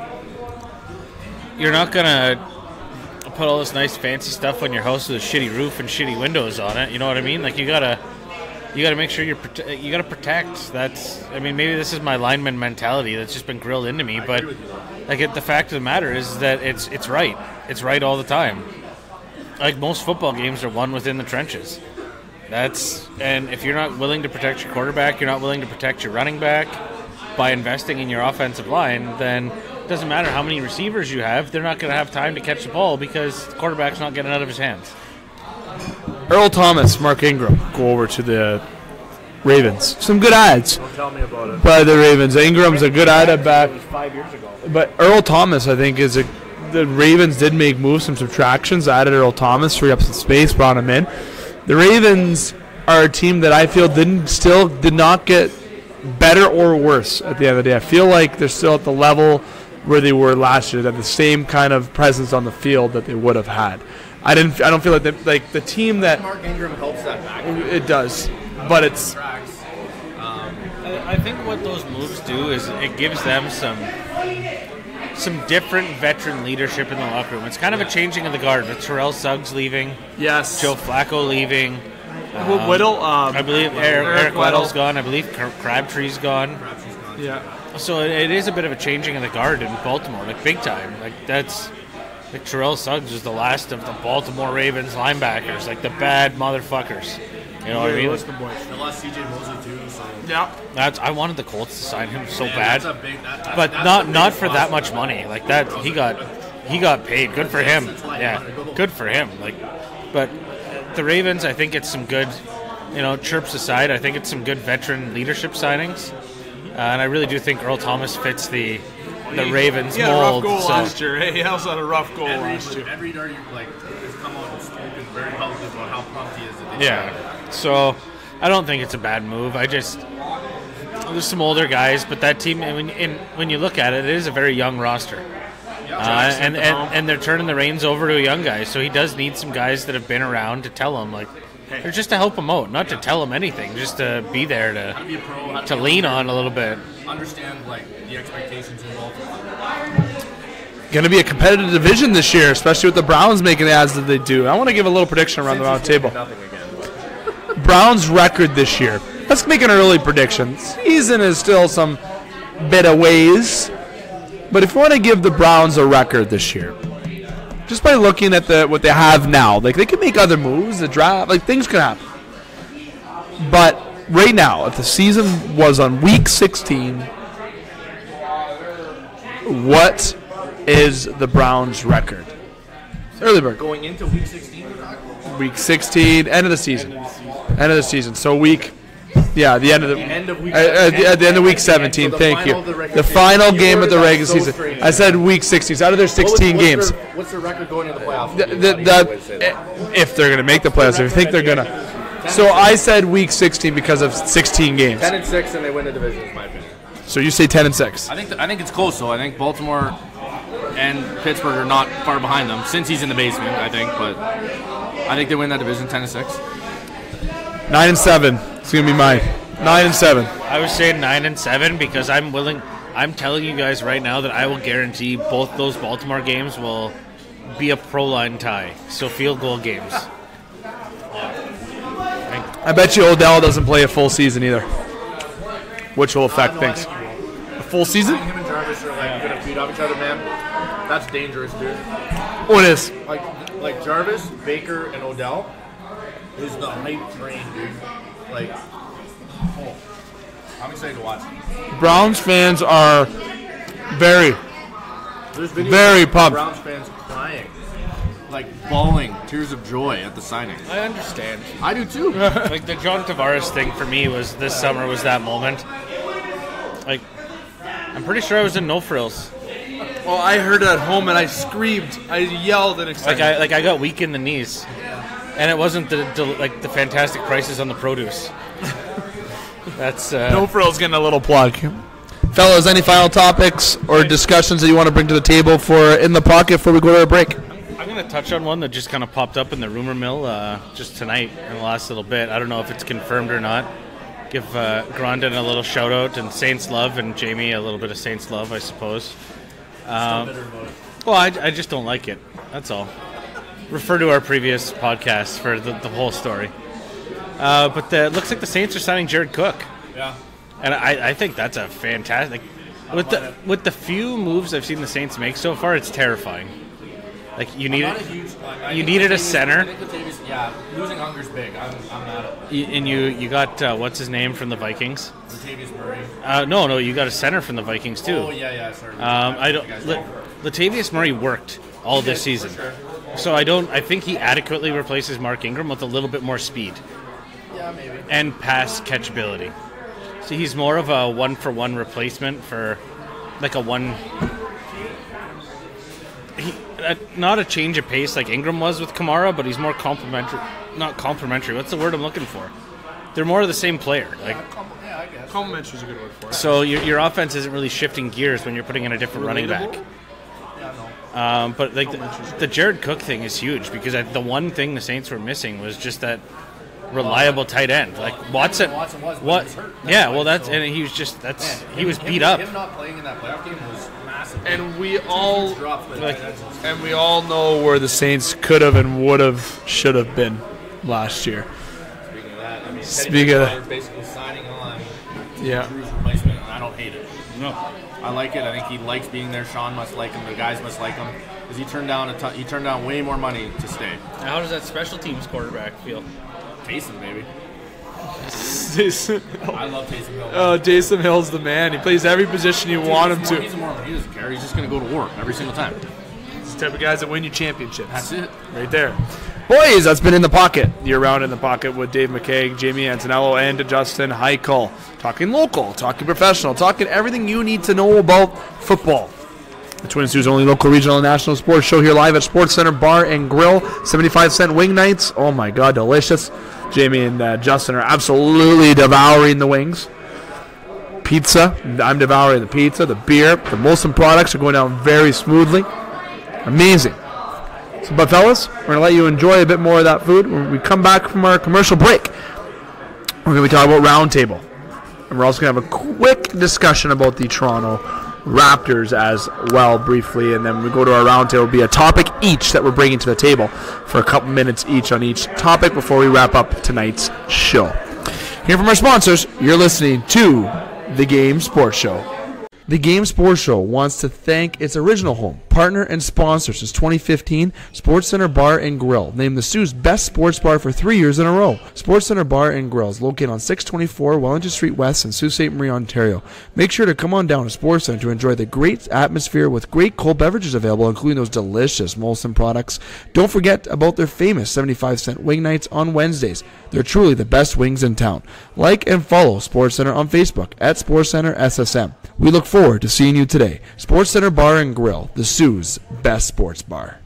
not gonna put all this nice fancy stuff on your house with a shitty roof and shitty windows on it. You know what I mean? Like, you gotta make sure you gotta protect. Maybe this is my lineman mentality that's just been grilled into me, but like, the fact of the matter is that it's right. It's right all the time. Like, most football games are won within the trenches. And if you're not willing to protect your quarterback, you're not willing to protect your running back by investing in your offensive line, then it doesn't matter how many receivers you have, they're not going to have time to catch the ball because the quarterback's not getting out of his hands. Earl Thomas, Mark Ingram go over to the Ravens. Some good ads. Don't tell me about it. By the Ravens. Ingram's a good ad at back. It was 5 years ago. But Earl Thomas, I think, the Ravens did make moves, some subtractions, added Earl Thomas, freed up some space, brought him in. The Ravens are a team that I feel did not get better or worse at the end of the day. I feel like they're still at the level where they were last year. They have the same kind of presence on the field that they would have had. I don't feel like the team that Mark Ingram helps that back. It does, but it's. I think what those moves do is it gives them some different veteran leadership in the locker room. It's kind of a changing of the guard with Terrell Suggs leaving, Yes. Joe Flacco leaving. Whittle. I believe Eric Weddle's gone. I believe Crabtree's gone. Yeah. So it is a bit of a changing of the guard in Baltimore, like big time. Like Terrell Suggs was the last of the Baltimore Ravens linebackers, like the bad motherfuckers. You know what I mean? They lost C.J. Mosley too. So. Yeah. I wanted the Colts to sign him so bad, but not for that much money. Like that, he got paid. Good for him. Yeah, good for him. But the Ravens, I think it's some good, chirps aside, I think it's some good veteran leadership signings, and I really do think Earl Thomas fits the Ravens He had mold. a rough goal last year. Hey, he also had a rough goal last year. Every year, has come out and spoken very publicly about how pumped he is. Yeah. So I don't think it's a bad move. There's some older guys, but that team, when you look at it, it is a very young roster. And they're turning the reins over to a young guy, so he does need some guys that have been around to tell him, or just to help him out, not to tell him anything, just to be there to lean on a little bit. Understand the expectations involved. Going to be a competitive division this year, especially with the Browns making the ads that they do. I want to give a little prediction around the round table. Browns record this year. Let's make an early prediction. Season is still some bit of ways, but if you want to give the Browns a record this year, just by looking at what they have now, they can make other moves, the draft, things can happen. But right now, if the season was on week 16, what is the Browns' record? Early bird. Going into week 16? Week 16, end of the season. End of the season. So the end of week at the end of week 17. Thank you. The final game of the regular season. I said week 16. So out of their 16 games. What's their record going into the playoffs? If they're going to make the playoffs, if you think they're going to. So I said week 16 because of 16 games. 10-6, and they win the division, in my opinion. So you say 10-6. I think it's close though. I think Baltimore and Pittsburgh are not far behind them since he's in the basement. I think, but I think they win that division 10-6. 9-7. It's gonna be mine. 9-7. I was saying 9-7 because I'm telling you guys right now that I will guarantee both those Baltimore games will be a pro line tie. So field goal games. I bet you Odell doesn't play a full season either, which will affect things. A full season? Him and Jarvis are going to feed off each other, man. That's dangerous, dude. What is? Like Jarvis, Baker, and Odell is the hype train, dude. I'm excited to watch. Browns fans are very pumped. Browns fans crying, like bawling tears of joy at the signing. I understand. I do too. Like the John Tavares thing for me was this summer was that moment. Like, I'm pretty sure I was in no frills. Well, I heard it at home and I screamed. I yelled and excited. I got weak in the knees, and it wasn't the fantastic prices on the produce. That's No frills getting a little plug. Fellas, any final topics or discussions that you want to bring to the table for In the Pocket before we go to a break? I'm going to touch on one that just kind of popped up in the rumor mill just tonight in the last little bit. I don't know if it's confirmed or not. Give Grondin a little shout out and Saints love, and Jamie a little bit of Saints love, I suppose. Well, I just don't like it. That's all. Refer to our previous podcast for the whole story. But it looks like the Saints are signing Jared Cook. Yeah. And I think that's a fantastic. With the few moves I've seen the Saints make so far, it's terrifying. Like you needed a center. I think losing Hunger's big. I'm mad at it. And you got what's his name from the Vikings? Latavius Murray. No, you got a center from the Vikings too. Oh yeah, sorry. Latavius Murray worked all this season, sure. So I think he adequately replaces Mark Ingram with a little bit more speed. Yeah, maybe. And pass catchability. So he's more of a one-for-one replacement for like a one. Not a change of pace like Ingram was with Kamara, but he's more complementary. Not complementary. What's the word I'm looking for? They're more of the same player. Like, I guess. Complementary is a good word for it. So your offense isn't really shifting gears when you're putting in a different running back. Yeah, no. But like the Jared Cook thing is huge because the one thing the Saints were missing was just that reliable tight end. Like Watson was hurt. He was beat up. Him not playing in that playoff game was massive. And we all know where the Saints could have and would have, should have been last year. Speaking of that, I mean, Speaking of that, basically signing on yeah, Drew's replacement, and I don't hate it. No, I like it. I think he likes being there. Sean must like him. The guys must like him because he turned down way more money to stay. how does that special teams quarterback feel? Taysom, baby. Taysom. I love Taysom Hill. Oh, Taysom Hill's the man. He plays every position you want him to. He doesn't care. He's just going to go to work every single time. It's the type of guys that win you championships. That's it. Right there. Boys, that's been In the Pocket. You're around In the Pocket with Dave McCaig, Jamie Antonello, and Justin Hykel. Talking local, talking professional, talking everything you need to know about football. The Twin Cities' only local, regional, and national sports show here live at Sportscenter Bar and Grill. 75-cent wing nights. Oh, my God, delicious. Jamie and Justin are absolutely devouring the wings. Pizza. I'm devouring the pizza, the beer. The Molson products are going down very smoothly. Amazing. So, but, fellas, we're going to let you enjoy a bit more of that food. When we come back from our commercial break, we're going to be talking about Roundtable. And we're also going to have a quick discussion about the Toronto Raptors as well, briefly, and then we go to our roundtable. It'll be a topic each that we're bringing to the table for a couple minutes each on each topic before we wrap up tonight's show. Here from our sponsors, you're listening to The Game Sports Show. The Game Sports Show wants to thank its original home, partner, and sponsor since 2015, Sportscenter Bar and Grill, named the Sioux's best sports bar for 3 years in a row. Sportscenter Bar and Grill is located on 624 Wellington Street West in Sault Ste. Marie, Ontario. Make sure to come on down to SportsCenter to enjoy the great atmosphere with great cold beverages available, including those delicious Molson products. Don't forget about their famous 75-cent wing nights on Wednesdays. They're truly the best wings in town. Like and follow SportsCenter on Facebook at SportsCenter SSM. We look forward to seeing you today. SportsCenter Bar and Grill, the Sioux's best sports bar.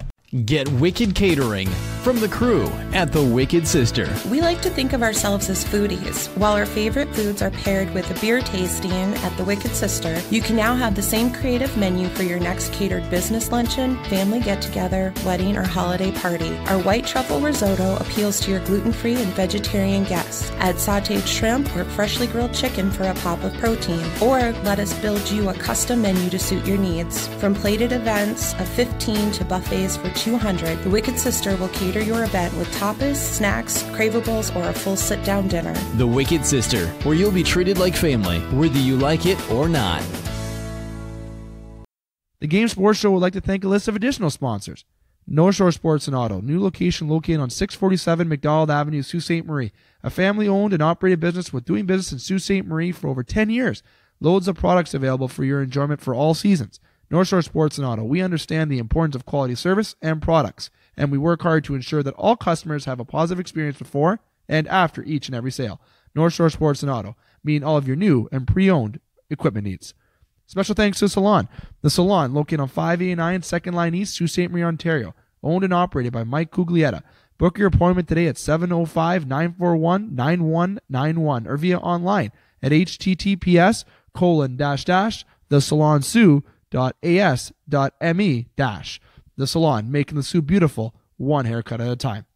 Get Wicked Catering from the crew at the Wicked Sister. We like to think of ourselves as foodies. While our favorite foods are paired with a beer tasting at the Wicked Sister, you can now have the same creative menu for your next catered business luncheon, family get-together, wedding, or holiday party. Our white truffle risotto appeals to your gluten-free and vegetarian guests. Add sautéed shrimp or freshly grilled chicken for a pop of protein. Or let us build you a custom menu to suit your needs. From plated events of 15 to buffets for 200, the Wicked Sister will cater your event with tapas, snacks, cravables, or a full sit-down dinner. The Wicked Sister, where you'll be treated like family, whether you like it or not. The Game Sports Show would like to thank a list of additional sponsors. North Shore Sports and Auto, new location located on 647 McDonald Avenue, Sault Ste. Marie. A family-owned and operated business with doing business in Sault Ste. Marie for over 10 years. Loads of products available for your enjoyment for all seasons. North Shore Sports and Auto, we understand the importance of quality service and products, and we work hard to ensure that all customers have a positive experience before and after each and every sale. North Shore Sports and Auto, meeting all of your new and pre-owned equipment needs. Special thanks to Salon. The Salon, located on 589 2nd Line East, Sault Ste. Marie, Ontario. Owned and operated by Mike Cuglietta. Book your appointment today at 705-941-9191 or via online at https://thesalonsioux.as.me-. The Salon, making the Sioux beautiful, one haircut at a time.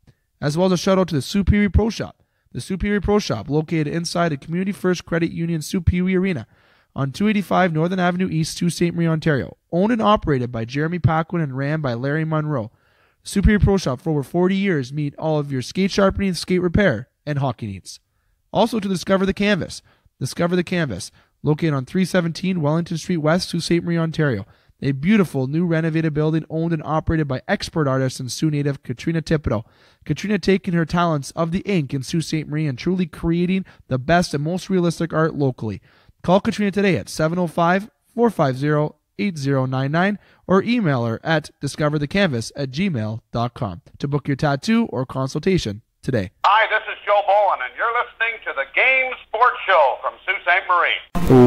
As well as a shout out to the Superior Pro Shop. The Superior Pro Shop, located inside the Community First Credit Union Superior Arena on 285 Northern Avenue East, Sault Ste. Marie, Ontario. Owned and operated by Jeremy Paquin and ran by Larry Monroe. Superior Pro Shop, for over 40 years, meet all of your skate sharpening, skate repair, and hockey needs. Also to Discover the Canvas. Discover the Canvas, located on 317 Wellington Street West, Sault Ste. Marie, Ontario. A beautiful new renovated building owned and operated by expert artist and Sioux native Katrina Thibodeau. Katrina taking her talents of the ink in Sault Ste. Marie and truly creating the best and most realistic art locally. Call Katrina today at 705-450-8099 or email her at discoverthecanvas@gmail.com to book your tattoo or consultation today. Hi, this is Joe Bowen, and you're listening to the Game Sports Show from Sault Ste. Marie.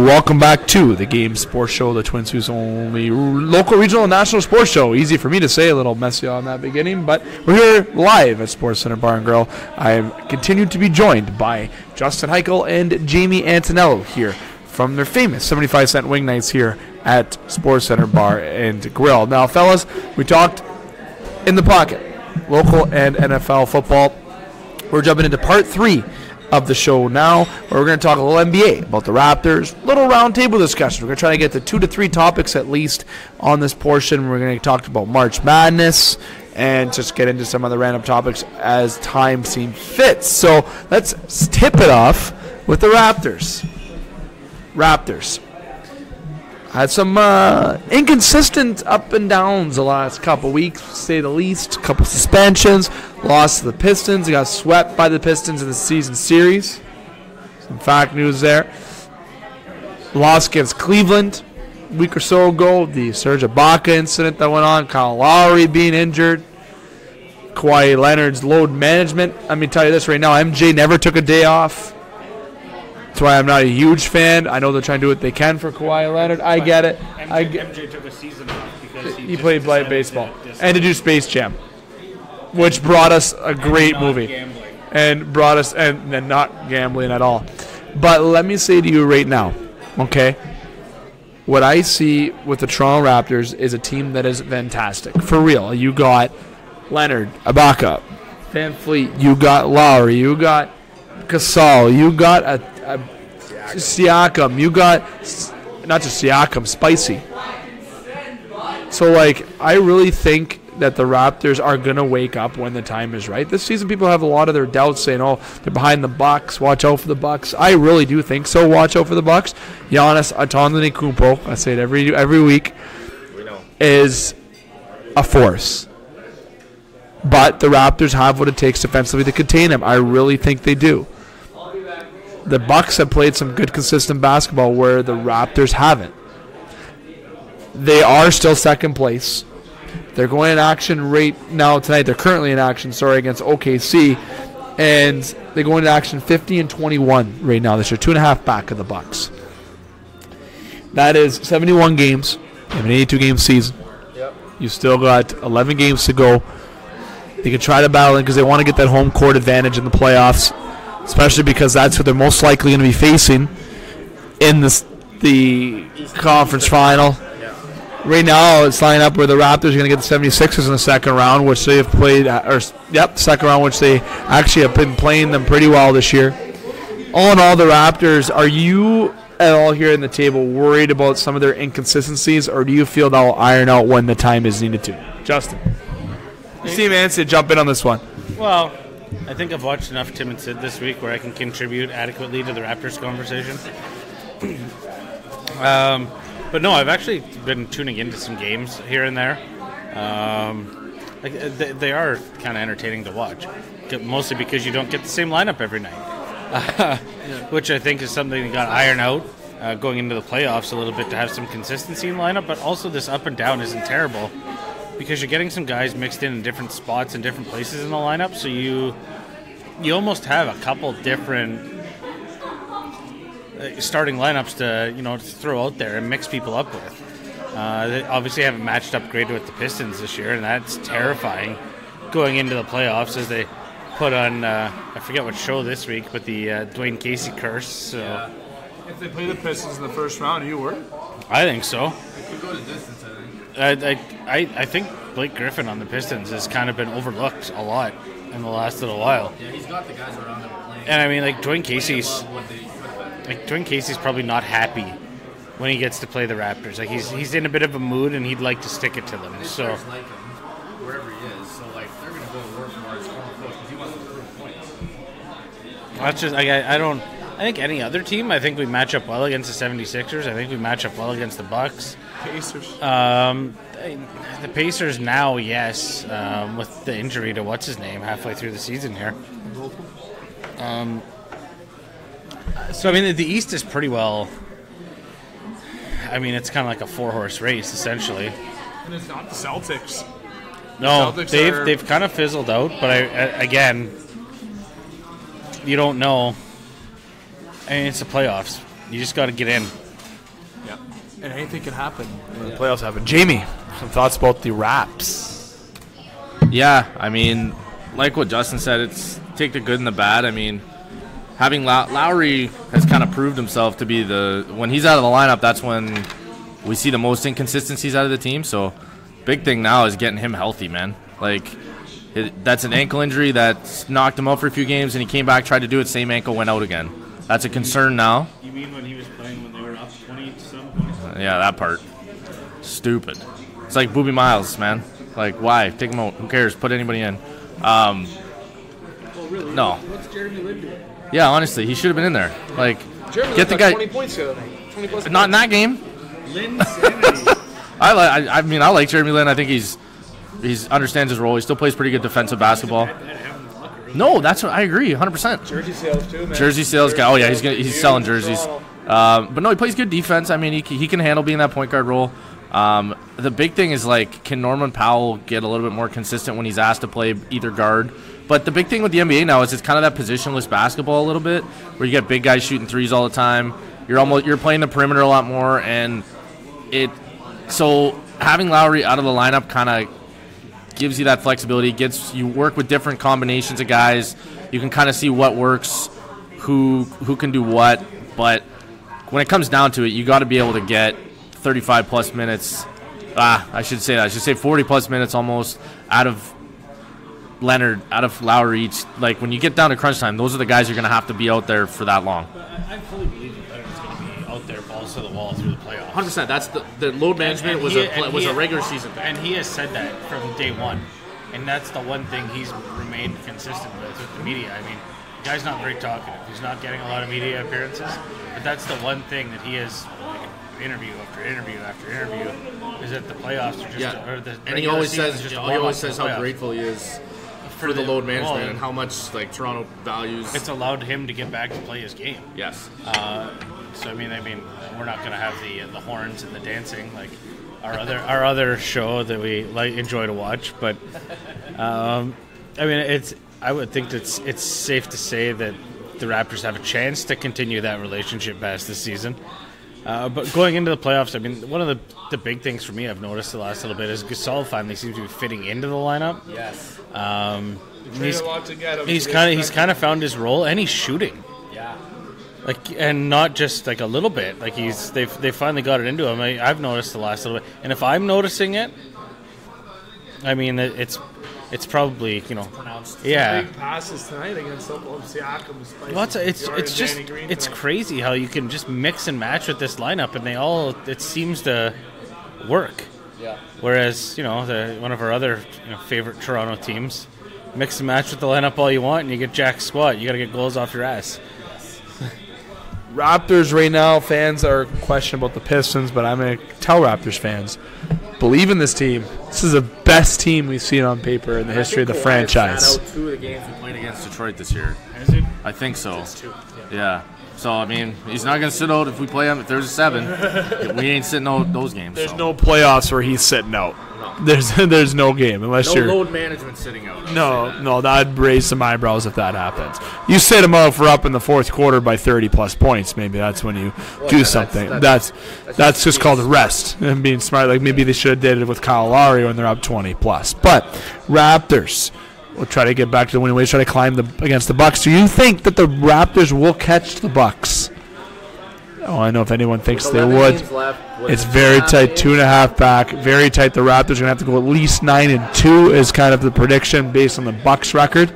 Welcome back to the Game Sports Show, the Twin Sault's only local, regional, and national sports show. Easy for me to say, a little messy on that beginning, but we're here live at Sportscenter Bar and Grill. I am continued to be joined by Justin Hykel and Jamie Antonello here from their famous 75-cent wing nights here at Sportscenter Bar and Grill. Now, fellas, we talked in the pocket, local and NFL football. We're jumping into part 3 of the show now, where we're going to talk a little NBA, about the Raptors, little roundtable discussion. We're going to try to get to 2 to 3 topics at least on this portion. We're going to talk about March Madness and just get into some other random topics as time seems fit. So let's tip it off with the Raptors. Had some inconsistent up and downs the last couple weeks, to say the least. A couple suspensions, lost to the Pistons. They got swept by the Pistons in the season series. Some fact news there. Loss against Cleveland a week or so ago. The Serge Ibaka incident that went on. Kyle Lowry being injured. Kawhi Leonard's load management. Let me tell you this right now. MJ never took a day off. That's why I'm not a huge fan. I know they're trying to do what they can for Kawhi Leonard. I get it. MJ took a season off because he played baseball and to do Space Jam, which brought us a great movie, and brought us and not gambling at all. But let me say to you right now, okay, what I see with the Toronto Raptors is a team that is fantastic for real. You got Leonard, Ibaka, Van Fleet. You got Lowry. You got Gasol. You got a Siakam. You got not just Siakam, Spicy. So, like, I really think that the Raptors are going to wake up when the time is right. This season, people have a lot of their doubts saying, oh, they're behind the Bucks. Watch out for the Bucks. I really do think so. Watch out for the Bucks. Giannis Antetokounmpo, I say it every week, is a force. But the Raptors have what it takes defensively to contain him. I really think they do. The Bucks have played some good, consistent basketball where the Raptors haven't. They are still second place. They're going in action right now tonight. They're currently in action, against OKC. And they go into action 50-21 right now. They're 2.5 back of the Bucks. That is 71 games. You have an 82-game season. Yep. You still got 11 games to go. They can try to battle in because they want to get that home court advantage in the playoffs, especially because that's what they're most likely going to be facing in the conference final. Right now, it's lining up where the Raptors are going to get the 76ers in the second round, which they have played, second round, which they actually have been playing them pretty well this year. All in all, the Raptors, are you at all here in the table worried about some of their inconsistencies, or do you feel they'll iron out when the time is needed to? Justin. Steve Anstey, jump in on this one. Well, I think I've watched enough Tim and Sid this week where I can contribute adequately to the Raptors conversation. But no, I've actually been tuning into some games here and there. like they are kind of entertaining to watch, mostly because you don't get the same lineup every night, which I think is something that got ironed out going into the playoffs a little bit to have some consistency in lineup. But also this up and down isn't terrible because you're getting some guys mixed in different spots and different places in the lineup, so you almost have a couple different starting lineups to throw out there and mix people up with. They obviously haven't matched up great with the Pistons this year, and that's terrifying going into the playoffs as they put on, I forget what show this week, but the Dwayne Casey curse. So. Yeah. If they play the Pistons in the first round, you were? I think so. It could go to distance, I think. I think Blake Griffin on the Pistons has kind of been overlooked a lot in the last little while. Yeah, he's got the guys around him playing. And I mean, like Dwayne Casey's probably not happy when he gets to play the Raptors. Like he's in a bit of a mood, and he'd like to stick it to them. So like him wherever he is. So like they're going to go to work more as coach because he wants to prove points. That's just I think any other team. I think we match up well against the 76ers. I think we match up well against the Bucks. Pacers. The Pacers now, yes, with the injury to what's his name halfway through the season here. So I mean, the East is pretty well. I mean, it's kind of like a 4-horse race essentially. And it's not the Celtics. No, they've kind of fizzled out. But again, you don't know. I mean, it's the playoffs. You just got to get in. Yeah, and anything can happen when the playoffs happen. Jamie, some thoughts about the Raps? Yeah, I mean, like what Justin said, it's take the good and the bad. I mean, having Lowry has kind of proved himself to be when he's out of the lineup, that's when we see the most inconsistencies out of the team. So, big thing now is getting him healthy, man. Like, that's an ankle injury that's knocked him out for a few games, and he came back, tried to do it, same ankle, went out again. That's a concern now. You mean when he was playing when they were up 20-some points? Yeah, that part. Stupid. It's like Boobie Miles, man. Like, why? Take him out. Who cares? Put anybody in. Well, really? No. What's Jeremy Lin doing? Yeah, honestly, he should have been in there. Like, Jeremy get the got guy. 20 points the other night. 20 plus Not in that game. Lin sanity. I mean, I like Jeremy Lin. I think he's understands his role. He still plays pretty good defensive basketball. No, that's what I agree, 100%. Jersey sales too, man. Jersey sales guy. Oh yeah, he's selling jerseys. But no, he plays good defense. I mean, he can handle being that point guard role. The big thing is, like, can Norman Powell get a little bit more consistent when he's asked to play either guard? But the big thing with the NBA now is it's kind of that positionless basketball a little bit, where you get big guys shooting threes all the time. You're playing the perimeter a lot more, and so having Lowry out of the lineup kind of gives you that flexibility. You work with different combinations of guys. You can kind of see what works, who can do what. But when it comes down to it, you got to be able to get 35 plus minutes. I should say 40 plus minutes almost out of Leonard, out of Lowry each. Like, when you get down to crunch time, those are the guys you're going to have to be out there for that long. I fully believe that Leonard's going to be out there balls to the wall through the playoffs. 100%. That's the load management was a regular season thing. And he has said that from day one. And that's the one thing he's remained consistent with the media. I mean, the guy's not very talkative. He's not getting a lot of media appearances. But that's the one thing that he is, like, interview after interview after interview, is that the playoffs are just and he always says how grateful he is for the load management and how much, like, Toronto values. It's allowed him to get back to play his game. Yes. So I mean, we're not going to have the horns and the dancing like our other show that we enjoy to watch. But I mean, I would think it's safe to say that the Raptors have a chance to continue that relationship past this season. But going into the playoffs, I mean, one of the big things for me I've noticed the last little bit is Gasol finally seems to be fitting into the lineup. Yes. He's kind of found his role, and he's shooting. Yeah. Like, and not just like a little bit. Like they finally got it into him. I've noticed the last little bit, and if I'm noticing it, I mean it's probably, you know, pronounced. Yeah. Big passes tonight against Siakam. Well, it's crazy how you can just mix and match with this lineup, and it seems to work. Yeah. Whereas, you know, one of our other favorite Toronto teams, mix and match with the lineup all you want, and you get jack squat. You got to get goals off your ass. Raptors right now, fans are questioning about the Pistons, but I'm going to tell Raptors fans, believe in this team. This is the best team we've seen on paper in the history of the franchise. Sat out 2 of the games we played against Detroit this year. Is he? I think so. Yeah. So, I mean, he's not going to sit out if we play him. If there's a 7, we ain't sitting out those games. There's no playoffs where he's sitting out. No. There's no game unless you're. No load management sitting out. No, that'd raise some eyebrows if that happens. You sit him out for up in the fourth quarter by 30-plus points. Maybe that's when you do something. That's just called a rest and being smart. Like maybe they should have did it with Kyle Lowry when they're up 20-plus. But Raptors will try to get back to the winning ways, try to climb against the Bucks. Do you think that the Raptors will catch the Bucks? Oh, I know if anyone thinks they would. It's very tight, 2.5 back, very tight. The Raptors are going to have to go at least 9-2 is kind of the prediction based on the Bucks record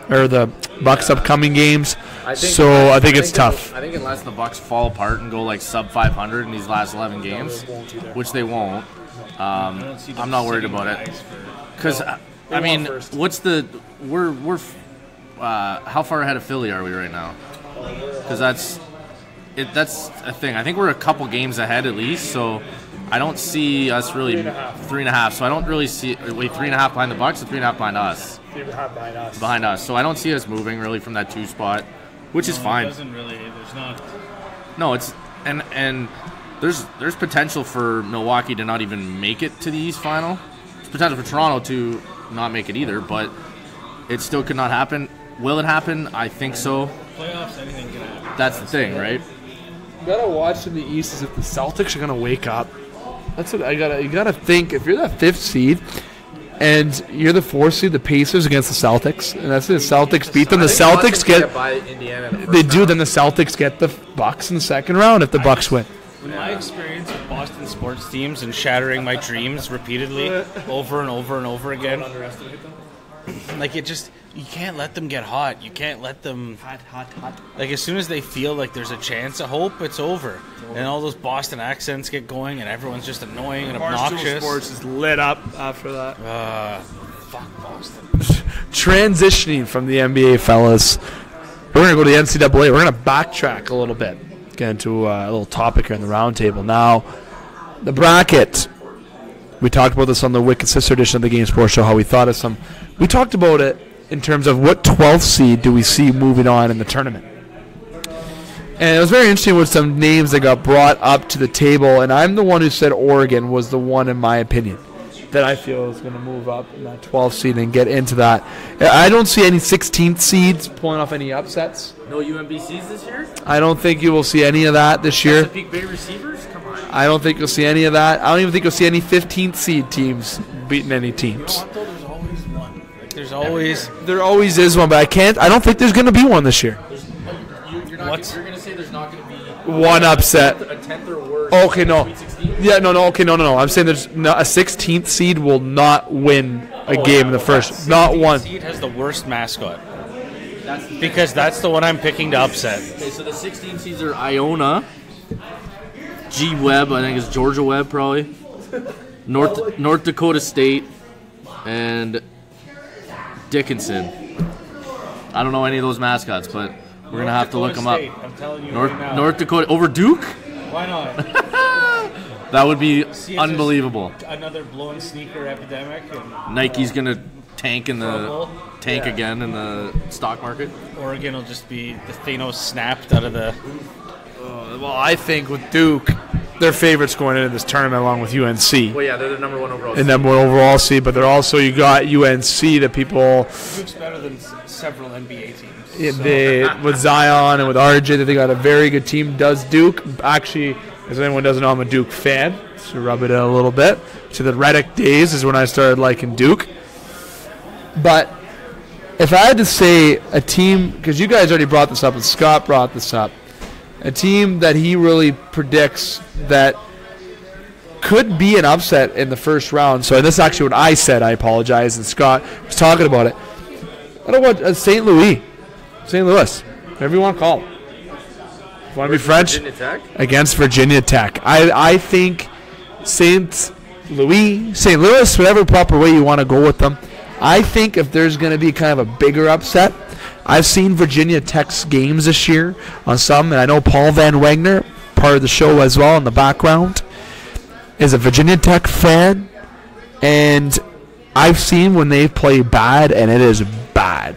or the Bucks upcoming games. I think it's tough. I think unless the Bucks fall apart and go like sub 500 in these last 11 games, which they won't, I'm not worried about it. Because I mean, what's the we're how far ahead of Philly are we right now? Because that's a thing. I think we're a couple games ahead at least, so I don't see us really 3.5. So I don't really see 3.5 behind the Bucks and 3.5 behind us. 3.5 behind us. So I don't see us moving really from that 2 spot, which is fine. It doesn't really. There's not. No, it's and there's potential for Milwaukee to not even make it to the East Final. There's potential for Toronto to not make it either, but it still could not happen. Will it happen? I think so. Playoffs, anything can happen. That's the thing, right? You gotta watch in the East is if the Celtics are gonna wake up. That's what you gotta think. If you're that 5th seed and you're the 4th seed, the Pacers against the Celtics, and that's it. The Celtics beat them. The Celtics get they do. Then the Celtics get the Bucks in the second round if the Bucks win. In my experience with Boston sports teams and shattering my dreams repeatedly over and over and over again, like you can't let them get hot. You can't let them hot. Like as soon as they feel like there's a chance of hope, it's over. And all those Boston accents get going, and everyone's just annoying and obnoxious. Sports is lit up after that. Fuck Boston. Transitioning from the NBA, fellas, we're gonna go to the NCAA. We're gonna backtrack a little bit, get into a little topic here in the roundtable. Now, the bracket. We talked about this on the Wicked Sister edition of the Game Sports Show. How we thought of some. We talked about it in terms of what 12th seed do we see moving on in the tournament. And it was very interesting with some names that got brought up to the table, and I'm the one who said Oregon was the one, in my opinion, that I feel is going to move up in that 12th seed and get into that. I don't see any 16th seeds pulling off any upsets. No UMBCs this year? I don't think you will see any of that this year. Chesapeake Bay receivers? Come on. I don't think you'll see any of that. I don't even think you'll see any 15th seed teams beating any teams. You know what, though? There's always one. Like, there always is one, but I don't think there's going to be one this year. You're going to say there's not going to be one upset. A 10th or worse. Okay, no. Yeah, no. Okay, no. I'm saying there's a 16th seed will not win a game in the first. Not one. The 16th seed has the worst mascot. Because that's the one I'm picking to upset. Okay, so the 16 seeds are Iona, G. Webb, I think it's Georgia Webb probably, North Dakota State, and Dickinson. I don't know any of those mascots, but we're going to have to look them up. I'm telling you North Dakota over Duke? Why not? That would be unbelievable. Another blown sneaker epidemic. And Nike's going to tank again in the stock market. Oregon will just be the Thanos snapped out of the... Well, I think with Duke, they're favorites going into this tournament along with UNC. Well, yeah, they're the number 1 overall seed. And number 1 overall seed, but they're also, you got UNC that people... Duke's better than several NBA teams. With Zion and with RJ, they got a very good team. Does Duke actually, as anyone doesn't know, I'm a Duke fan, so rub it in a little bit. To the Redick days is when I started liking Duke. But if I had to say a team, because you guys already brought this up and Scott brought this up, a team that he really predicts that could be an upset in the first round. So this is actually what I said, I apologize, and Scott was talking about it. I don't want St. Louis, whatever you want to call them. If you want to be French? Virginia Tech? Against Virginia Tech. I think St. Louis, whatever proper way you want to go with them, I think if there's going to be kind of a bigger upset, I've seen Virginia Tech's games this year on some, and I know Paul Van Wagner, part of the show as well in the background, is a Virginia Tech fan, And I've seen when they play bad, and it is bad.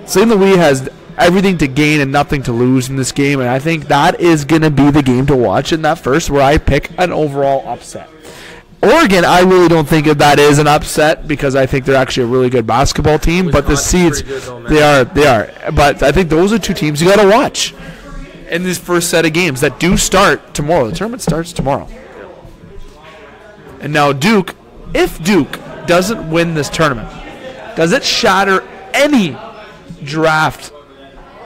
St. Louis has everything to gain and nothing to lose in this game, and I think that is going to be the game to watch in that first, where I pick an overall upset. Oregon, I really don't think that is an upset because I think they're actually a really good basketball team. But the seeds, they are. But I think those are two teams you got to watch in this first set of games that do start tomorrow. The tournament starts tomorrow. And now Duke, if Duke doesn't win this tournament, does it shatter any draft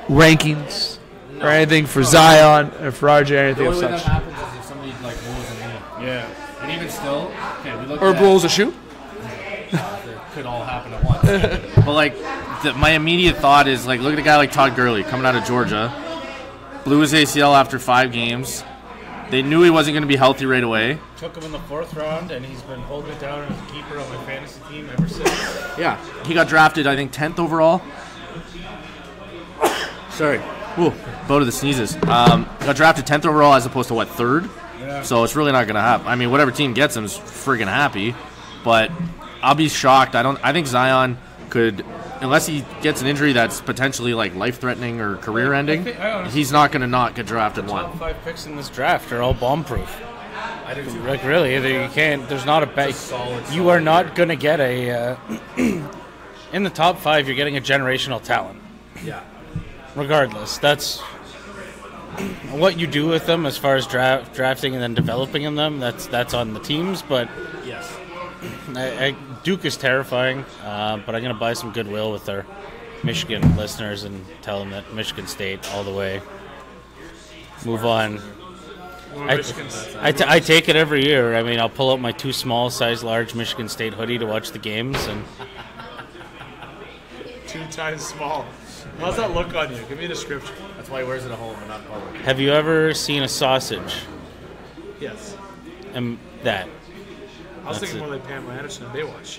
rankings or anything for Zion or for RJ or anything of such? The only way that happens is if somebody like blows a knee. Yeah. And even still, okay, we look or blows a shoe. It could all happen at once. But like, my immediate thought is like, look at a guy like Todd Gurley coming out of Georgia, blew his ACL after 5 games. They knew he wasn't going to be healthy right away. Took him in the 4th round, and he's been holding it down as a keeper on my fantasy team ever since. Yeah, he got drafted, I think, 10th overall. Sorry. Ooh, bow to the sneezes. Got drafted 10th overall as opposed to, 3rd? Yeah. So it's really not going to happen. I mean, whatever team gets him is friggin' happy. But I'll be shocked. I think Zion could, unless he gets an injury that's potentially, life-threatening or career-ending, he's not going to not get drafted one. Top 5 picks in this draft are all bomb-proof. I do too. Really, you can't. There's not a bet. You are not going to get a. In the top 5, you're getting a generational talent. Yeah. Regardless, that's what you do with them as far as drafting and then developing in them. That's on the teams, but yes, Duke is terrifying. But I'm going to buy some goodwill with our Michigan listeners and tell them that Michigan State all the way. Move on. I take it every year. I mean, I'll pull out my 2 small, size large Michigan State hoodie to watch the games. And 2 times small. How's that look on you? Give me a description. That's why he wears it at home and not in public. Have you ever seen a sausage? Yes. And that. I was thinking more like Pamela Anderson and Baywatch.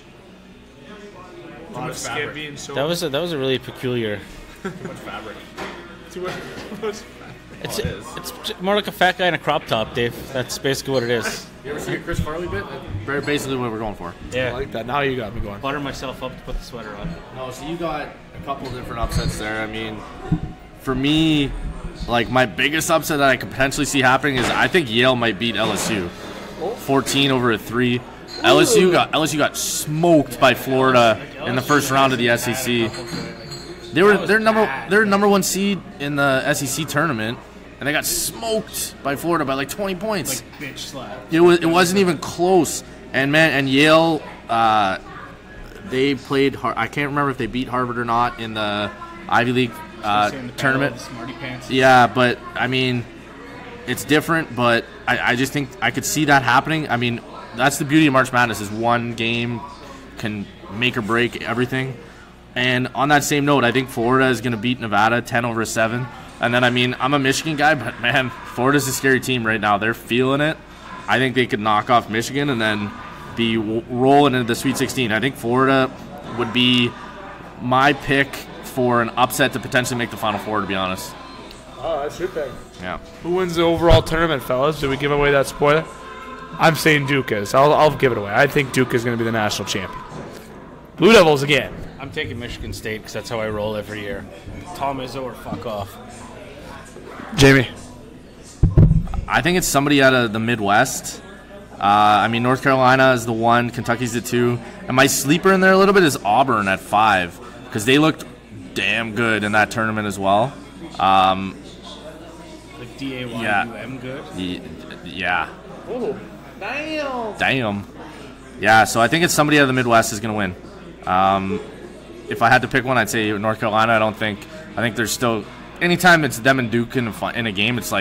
Too much skin being so. That was a really peculiar. Too much fabric. Too much fabric. It's more like a fat guy in a crop top, Dave. That's basically what it is. You ever see a Chris Farley bit? Very basically what we're going for. Yeah. I like that. Now you got me going. Butter myself up to put the sweater on. No, so you got a couple of different upsets there. I mean, for me, my biggest upset that I could potentially see happening is I think Yale might beat LSU. 14 over a 3. LSU got smoked by Florida in the first round of the SEC. They're number 1 seed in the SEC tournament, and they got smoked by Florida by 20 points. Bitch slap. It wasn't even close. And Yale, they played. I can't remember if they beat Harvard or not in the Ivy League tournament. Yeah, but I mean, it's different. But I just think I could see that happening. I mean, that's the beauty of March Madness is one game can make or break everything. And on that same note, I think Florida is going to beat Nevada 10 over 7. And then, I mean, I'm a Michigan guy, but, man, Florida's a scary team right now. They're feeling it. I think they could knock off Michigan and then be rolling into the Sweet 16. I think Florida would be my pick for an upset to potentially make the Final Four, to be honest. Oh, that's your pick. Yeah. Who wins the overall tournament, fellas? Did we give away that spoiler? I'm saying Duke is. I'll give it away. I think Duke is going to be the national champion. Blue Devils again. I'm taking Michigan State because that's how I roll every year. Tom Izzo or fuck off. Jamie. I think it's somebody out of the Midwest. I mean, North Carolina is the 1, Kentucky's the 2. And my sleeper in there a little bit is Auburn at 5 because they looked damn good in that tournament as well. Like D-A-Y-U-M good? Yeah. Oh, damn. Damn. Yeah, so I think it's somebody out of the Midwest is going to win. If I had to pick one, I'd say North Carolina. I think there's still, anytime it's them and Duke in a game, it's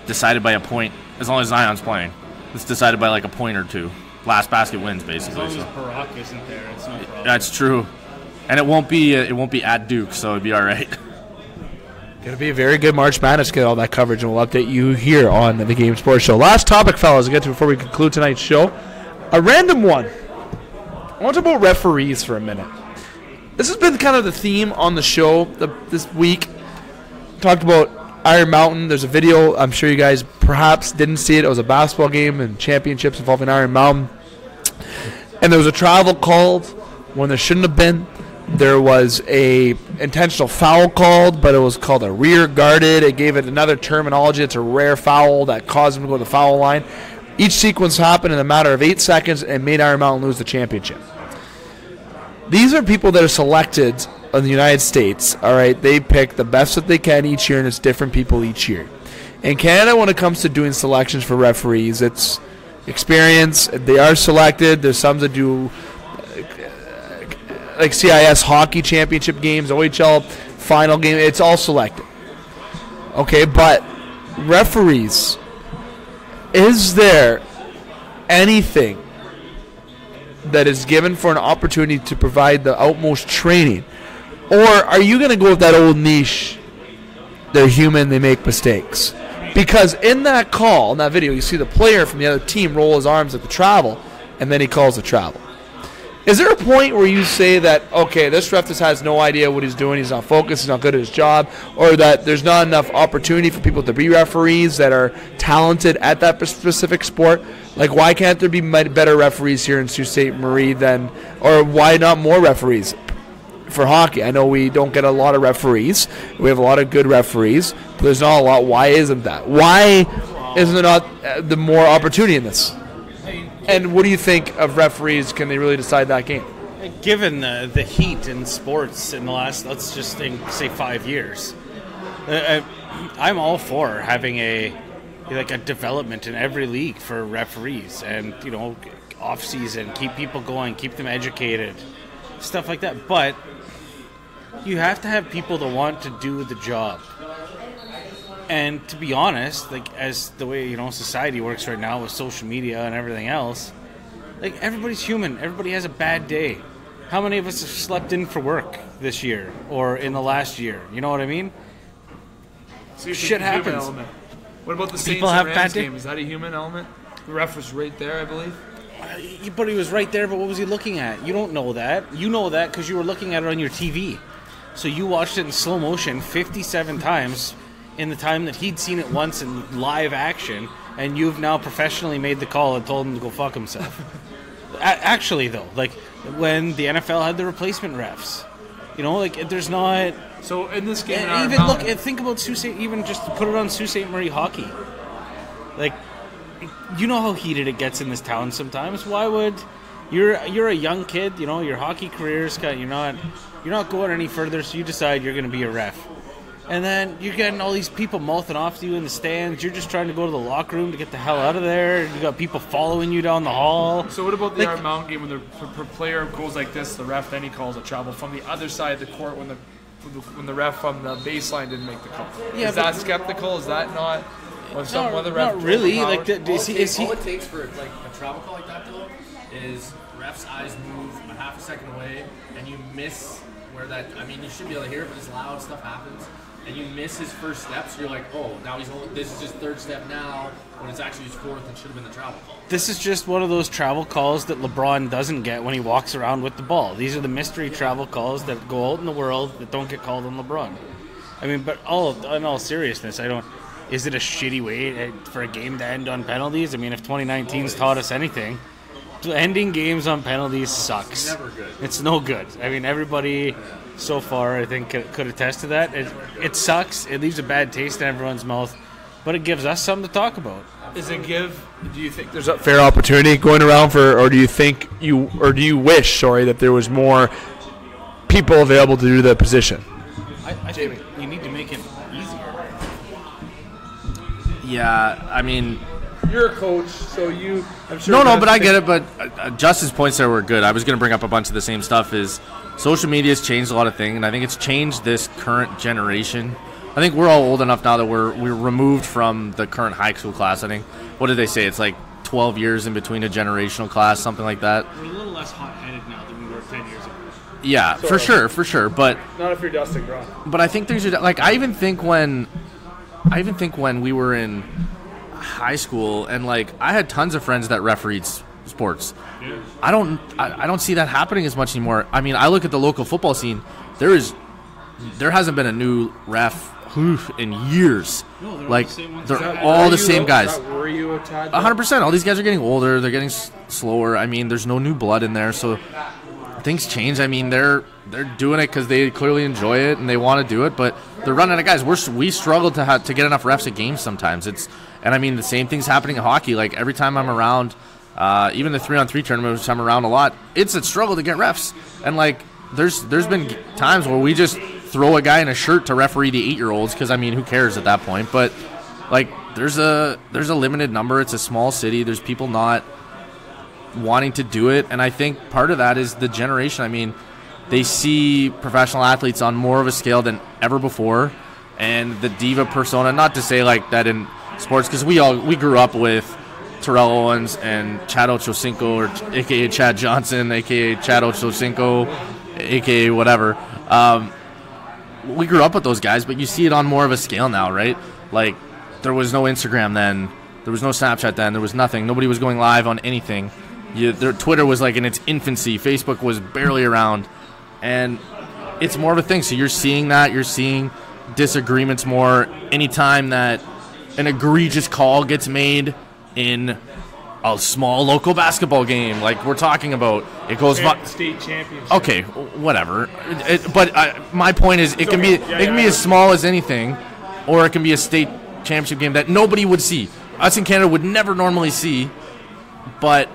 decided by a point. As long as Zion's playing, it's decided by a point or 2. Last basket wins, basically. As long as Barack isn't there, it's no problem. That's true, and it won't be at Duke, so it'd be all right. Going to be a very good March Madness. Get all that coverage, and we'll update you here on the Game Sports Show. Last topic, fellas, to get to before we conclude tonight's show. A random one. I want to talk about referees for a minute. This has been kind of the theme on the show this week. Talked about Iron Mountain. There's a video. I'm sure you guys perhaps didn't see it. It was a basketball game and championships involving Iron Mountain. and there was a travel called when there shouldn't have been. There was a intentional foul called, but it was called a rear guarded. It gave it another terminology. It's a rare foul that caused him to go to the foul line. Each sequence happened in a matter of 8 seconds and made Iron Mountain lose the championship. These are people that are selected in the United States. All right, they pick the best that they can each year, and it's different people each year. In Canada, when it comes to doing selections for referees, it's experience. They are selected. There's some that do like CIS hockey championship games, OHL final game. It's all selected. Okay, but referees, is there anything that is given for an opportunity to provide the utmost training? Or are you going to go with that old niche, they're human, they make mistakes? Because in that call, in that video, you see the player from the other team roll his arms at the travel, and then he calls the travel. Is there a point where you say that, okay, this ref just has no idea what he's doing, he's not focused, he's not good at his job, or that there's not enough opportunity for people to be referees that are talented at that specific sport? Like, why can't there be better referees here in Sault Ste. Marie than, or why not more referees for hockey? I know we don't get a lot of referees. We have a lot of good referees, but there's not a lot. Why isn't that? Why isn't there not the more opportunity in this? And what do you think of referees? Can they really decide that game? Given the heat in sports in the last, let's just say 5 years, I'm all for having a development in every league for referees, and off season, keep people going, keep them educated, stuff like that. But you have to have people that want to do the job. And to be honest, as the way society works right now with social media and everything else, everybody's human. Everybody has a bad day. How many of us have slept in for work this year or in the last year? You know what I mean? So shit happens. What about the Saints People have and Rams bad game? Is that a human element? The ref was right there, I believe. But he was right there, but what was he looking at? You don't know that. You know that because you were looking at it on your TV. So you watched it in slow motion 57 times in the time that he'd seen it once in live action, and you've now professionally made the call and told him to go fuck himself. Actually, though, when the NFL had the replacement refs, there's not... So in this game... Think about Sault Ste. Even just put it on Sault Ste. Marie hockey. You know how heated it gets in this town sometimes. Why would... You're a young kid, your hockey career's you're not going any further, so you decide you're going to be a ref. And then you're getting all these people mouthing off to you in the stands. You're just trying to go to the locker room to get the hell out of there. You got people following you down the hall. So what about the Iron Mountain game when the player goes like this, the ref then he calls a travel from the other side of the court when the ref from the baseline didn't make the call? Yeah, is that skeptical? Is that not? Not really. All it takes for a travel call like that though is ref's eyes move a half a second away and you miss where that. I mean, you should be able to hear it, but it's loud. Stuff happens. And you miss his first steps, you're like, oh, now this is his third step now, when it's actually his fourth and should have been the travel call. This is just one of those travel calls that LeBron doesn't get when he walks around with the ball. These are the mystery travel calls that go out in the world that don't get called on LeBron. I mean, but in all seriousness, is it a shitty way for a game to end on penalties? I mean, if 2019's taught us anything, ending games on penalties sucks. It's never good. It's no good. I mean, everybody... so far, I think, could attest to that. It sucks. It leaves a bad taste in everyone's mouth, but it gives us something to talk about. Do you think there's a fair opportunity going around or do you wish that there was more people available to do the position? I think you need to make it easier. Yeah, I mean... You're a coach, so you... I'm sure No, but I get it, but Justin's points there were good. I was going to bring up a bunch of the same stuff social media has changed a lot of things, and I think it's changed this current generation. I think we're all old enough now that we're removed from the current high school class. I think, what did they say? It's 12 years in between a generational class, something like that. We're a little less hot-headed now than we were 10 years ago. Yeah, for sure. But not if you're Dustin Gron. But I think there's I even think when we were in high school and I had tons of friends that refereed sports. Yeah. I don't see that happening as much anymore. I mean, I look at the local football scene. There hasn't been a new ref in years. No, they're like all the same ones. they're all the same guys. Does that worry you a tad? 100%. All these guys are getting older. They're getting slower. I mean, there's no new blood in there, so things change. I mean, they're doing it because they clearly enjoy it and they want to do it, but they're running out of guys. We struggle to get enough refs at games sometimes. And I mean, the same thing's happening in hockey. Like every time I'm around, even the 3-on-3 tournament, which I'm around a lot, it's a struggle to get refs. And like there's been times where we just throw a guy in a shirt to referee the 8-year-olds because I mean, who cares at that point? But like there's a limited number. It's a small city. There's people not wanting to do it, and I think part of that is the generation. I mean, they see professional athletes on more of a scale than ever before, and the diva persona, not to say like that in sports, because we grew up with Terrell Owens and Chad Ochocinco, or aka Chad Johnson, aka Chad Ochocinco, aka whatever. We grew up with those guys, but you see it on more of a scale now, right? Like there was no Instagram then, there was no Snapchat then, there was nothing. Nobody was going live on anything. Twitter was like in its infancy. Facebook was barely around, and it's more of a thing. So you're seeing that. You're seeing disagreements more. Anytime that an egregious call gets made in a small local basketball game, like we're talking about, it goes state championship. Okay, whatever. But my point is, it can be as small as anything, or it can be a state championship game that nobody would see. Us in Canada would never normally see, but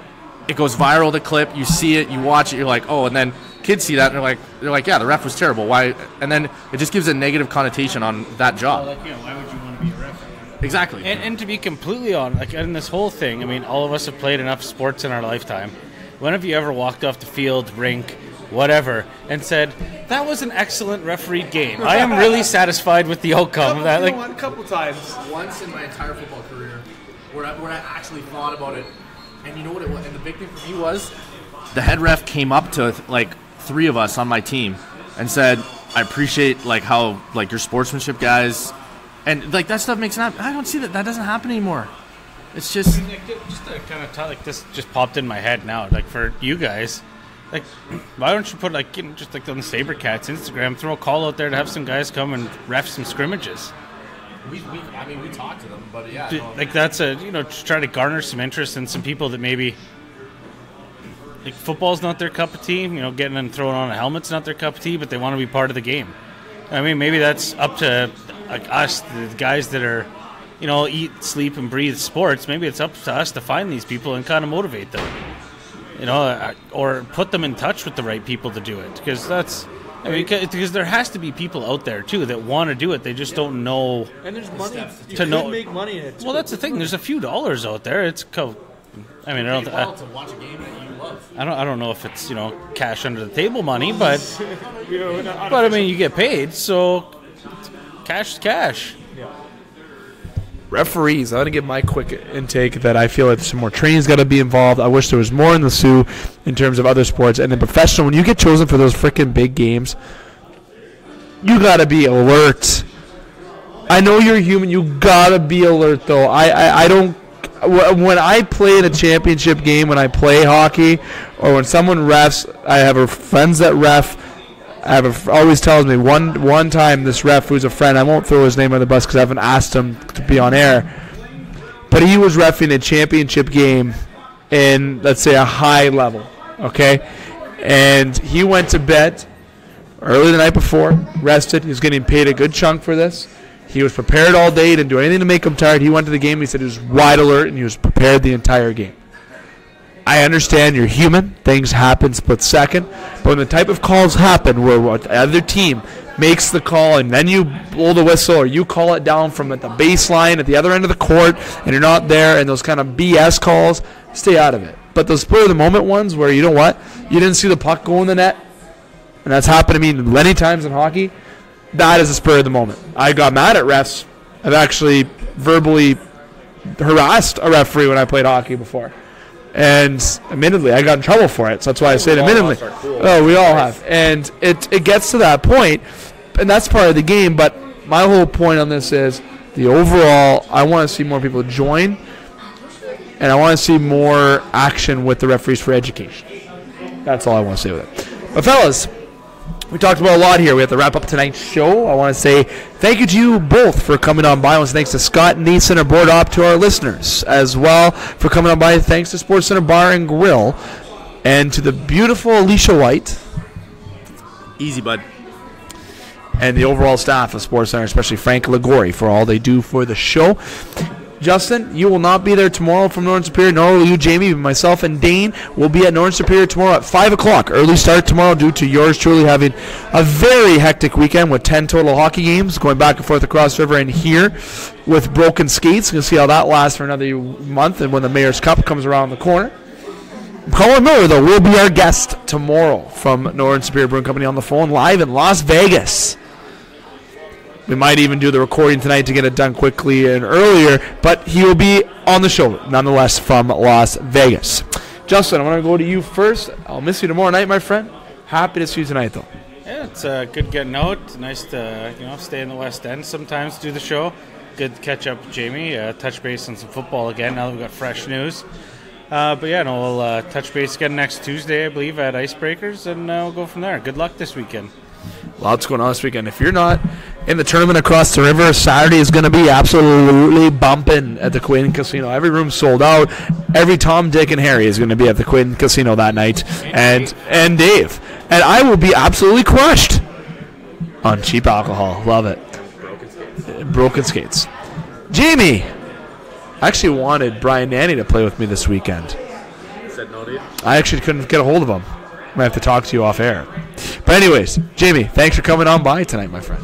it goes viral, the clip, you see it, you watch it, you're like, oh, and then kids see that and they're like, yeah, the ref was terrible. Why? And then it just gives a negative connotation on that job. Well, like, why would you want to be a ref? Exactly. And to be completely honest, like in this whole thing, I mean, all of us have played enough sports in our lifetime. When have you ever walked off the field, rink, whatever, and said, that was an excellent refereed game. I am really satisfied with the outcome of that. A couple times. Once in my entire football career where I actually thought about it. And you know what it was? And the big thing for me was the head ref came up to like 3 of us on my team and said, I appreciate like how like your sportsmanship, guys. And like that stuff makes it happen. I don't see that. That doesn't happen anymore. It's just to kind of like this just popped in my head now. Like for you guys, like why don't you put like just like on the Sabrecats Instagram, throw a call out there to have some guys come and ref some scrimmages. We talked to them, but yeah. Like that's just try to garner some interest in some people that maybe like football's not their cup of tea. Getting and throwing on a helmet's not their cup of tea, but they want to be part of the game. I mean, maybe that's up to like us, the guys that are, eat, sleep, and breathe sports. Maybe it's up to us to find these people and kind of motivate them, or put them in touch with the right people to do it. Because because there has to be people out there too that want to do it. They just don't know. And there's money to could make money in it. Well, that's the thing. There's a few dollars out there. It's to watch a game that you love. I don't know if it's cash under the table money, but I mean you get paid, so cash is cash. Yeah. Referees, I want to give my quick intake that I feel like some more training's got to be involved. I wish there was more in the Sioux in terms of other sports. And in professional, when you get chosen for those freaking big games, you got to be alert. I know you're human. You got to be alert, though. I don't. When I play in a championship game, when I play hockey, or when someone refs, I have friends that ref. Always tells me one time this ref who's a friend, I won't throw his name on the bus because I haven't asked him to be on air, but he was reffing a championship game in, let's say, a high level, okay? And he went to bed early the night before, rested. He was getting paid a good chunk for this. He was prepared all day. He didn't do anything to make him tired. He went to the game. He said he was wide alert, and he was prepared the entire game. I understand you're human. Things happen split second. But when the type of calls happen where the other team makes the call and then you blow the whistle or you call it down from at the baseline at the other end of the court and you're not there, and those kind of BS calls, stay out of it. But those spur-of-the-moment ones where, you know what, you didn't see the puck go in the net, and that's happened to me many times in hockey, that is a spur of the moment. I got mad at refs. I've actually verbally harassed a referee when I played hockey before. And admittedly, I got in trouble for it. So that's why I say admittedly. Oh, we all have. And it gets to that point, and that's part of the game. But my whole point on this is the overall, I want to see more people join, and I want to see more action with the referees for education. That's all I want to say with it. But fellas, We talked about a lot here. We have to wrap up tonight's show. I want to say thank you to you both for coming on by. I want to thanks to Scott and Nathan, our board op, to our listeners as well for coming on by. Thanks to Sportscenter Bar and Grill, and to the beautiful Alicia White. Easy, bud. And the overall staff of SportsCenter, especially Frank Ligori, for all they do for the show. Justin, you will not be there tomorrow from Northern Superior, nor will you, Jamie. Myself and Dane will be at Northern Superior tomorrow at 5 o'clock. Early start tomorrow due to yours truly having a very hectic weekend with 10 total hockey games going back and forth across the river and here with broken skates. You'll see how that lasts for another month and when the Mayor's Cup comes around the corner. Colin Miller, though, will be our guest tomorrow from Northern Superior Brewing Company on the phone live in Las Vegas. We might even do the recording tonight to get it done quickly and earlier, but he will be on the show nonetheless from Las Vegas. Justin, I want to go to you first. I'll miss you tomorrow night, my friend. Happy to see you tonight, though. Yeah, it's good getting out. Nice to stay in the West End sometimes, do the show. Good to catch up with Jamie, touch base on some football again now that we've got fresh news. But yeah, no, we'll touch base again next Tuesday, I believe, at Icebreakers, and we'll go from there. Good luck this weekend. Lots going on this weekend. If you're not in the tournament across the river, Saturday is going to be absolutely bumping at the Queen Casino. Every room sold out. Every Tom, Dick, and Harry is going to be at the Queen Casino that night. And Dave. And I will be absolutely crushed on cheap alcohol. Love it. Broken skates. Jamie. I actually wanted Brian Nanny to play with me this weekend. Said no to you? I actually couldn't get a hold of him. Might have to talk to you off air. But anyways, Jamie, thanks for coming on by tonight, my friend.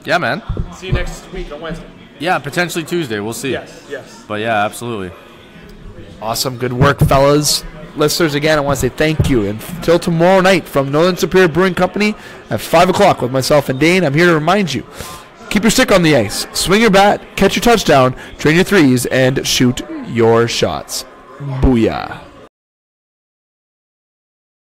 Yeah, man. See you next week on Wednesday. Yeah, potentially Tuesday. We'll see. Yes. But yeah, absolutely. Awesome. Good work, fellas. Listeners, again, I want to say thank you. And until tomorrow night from Northern Superior Brewing Company at 5 o'clock with myself and Dane, I'm here to remind you, keep your stick on the ice, swing your bat, catch your touchdown, train your threes, and shoot your shots. Booyah.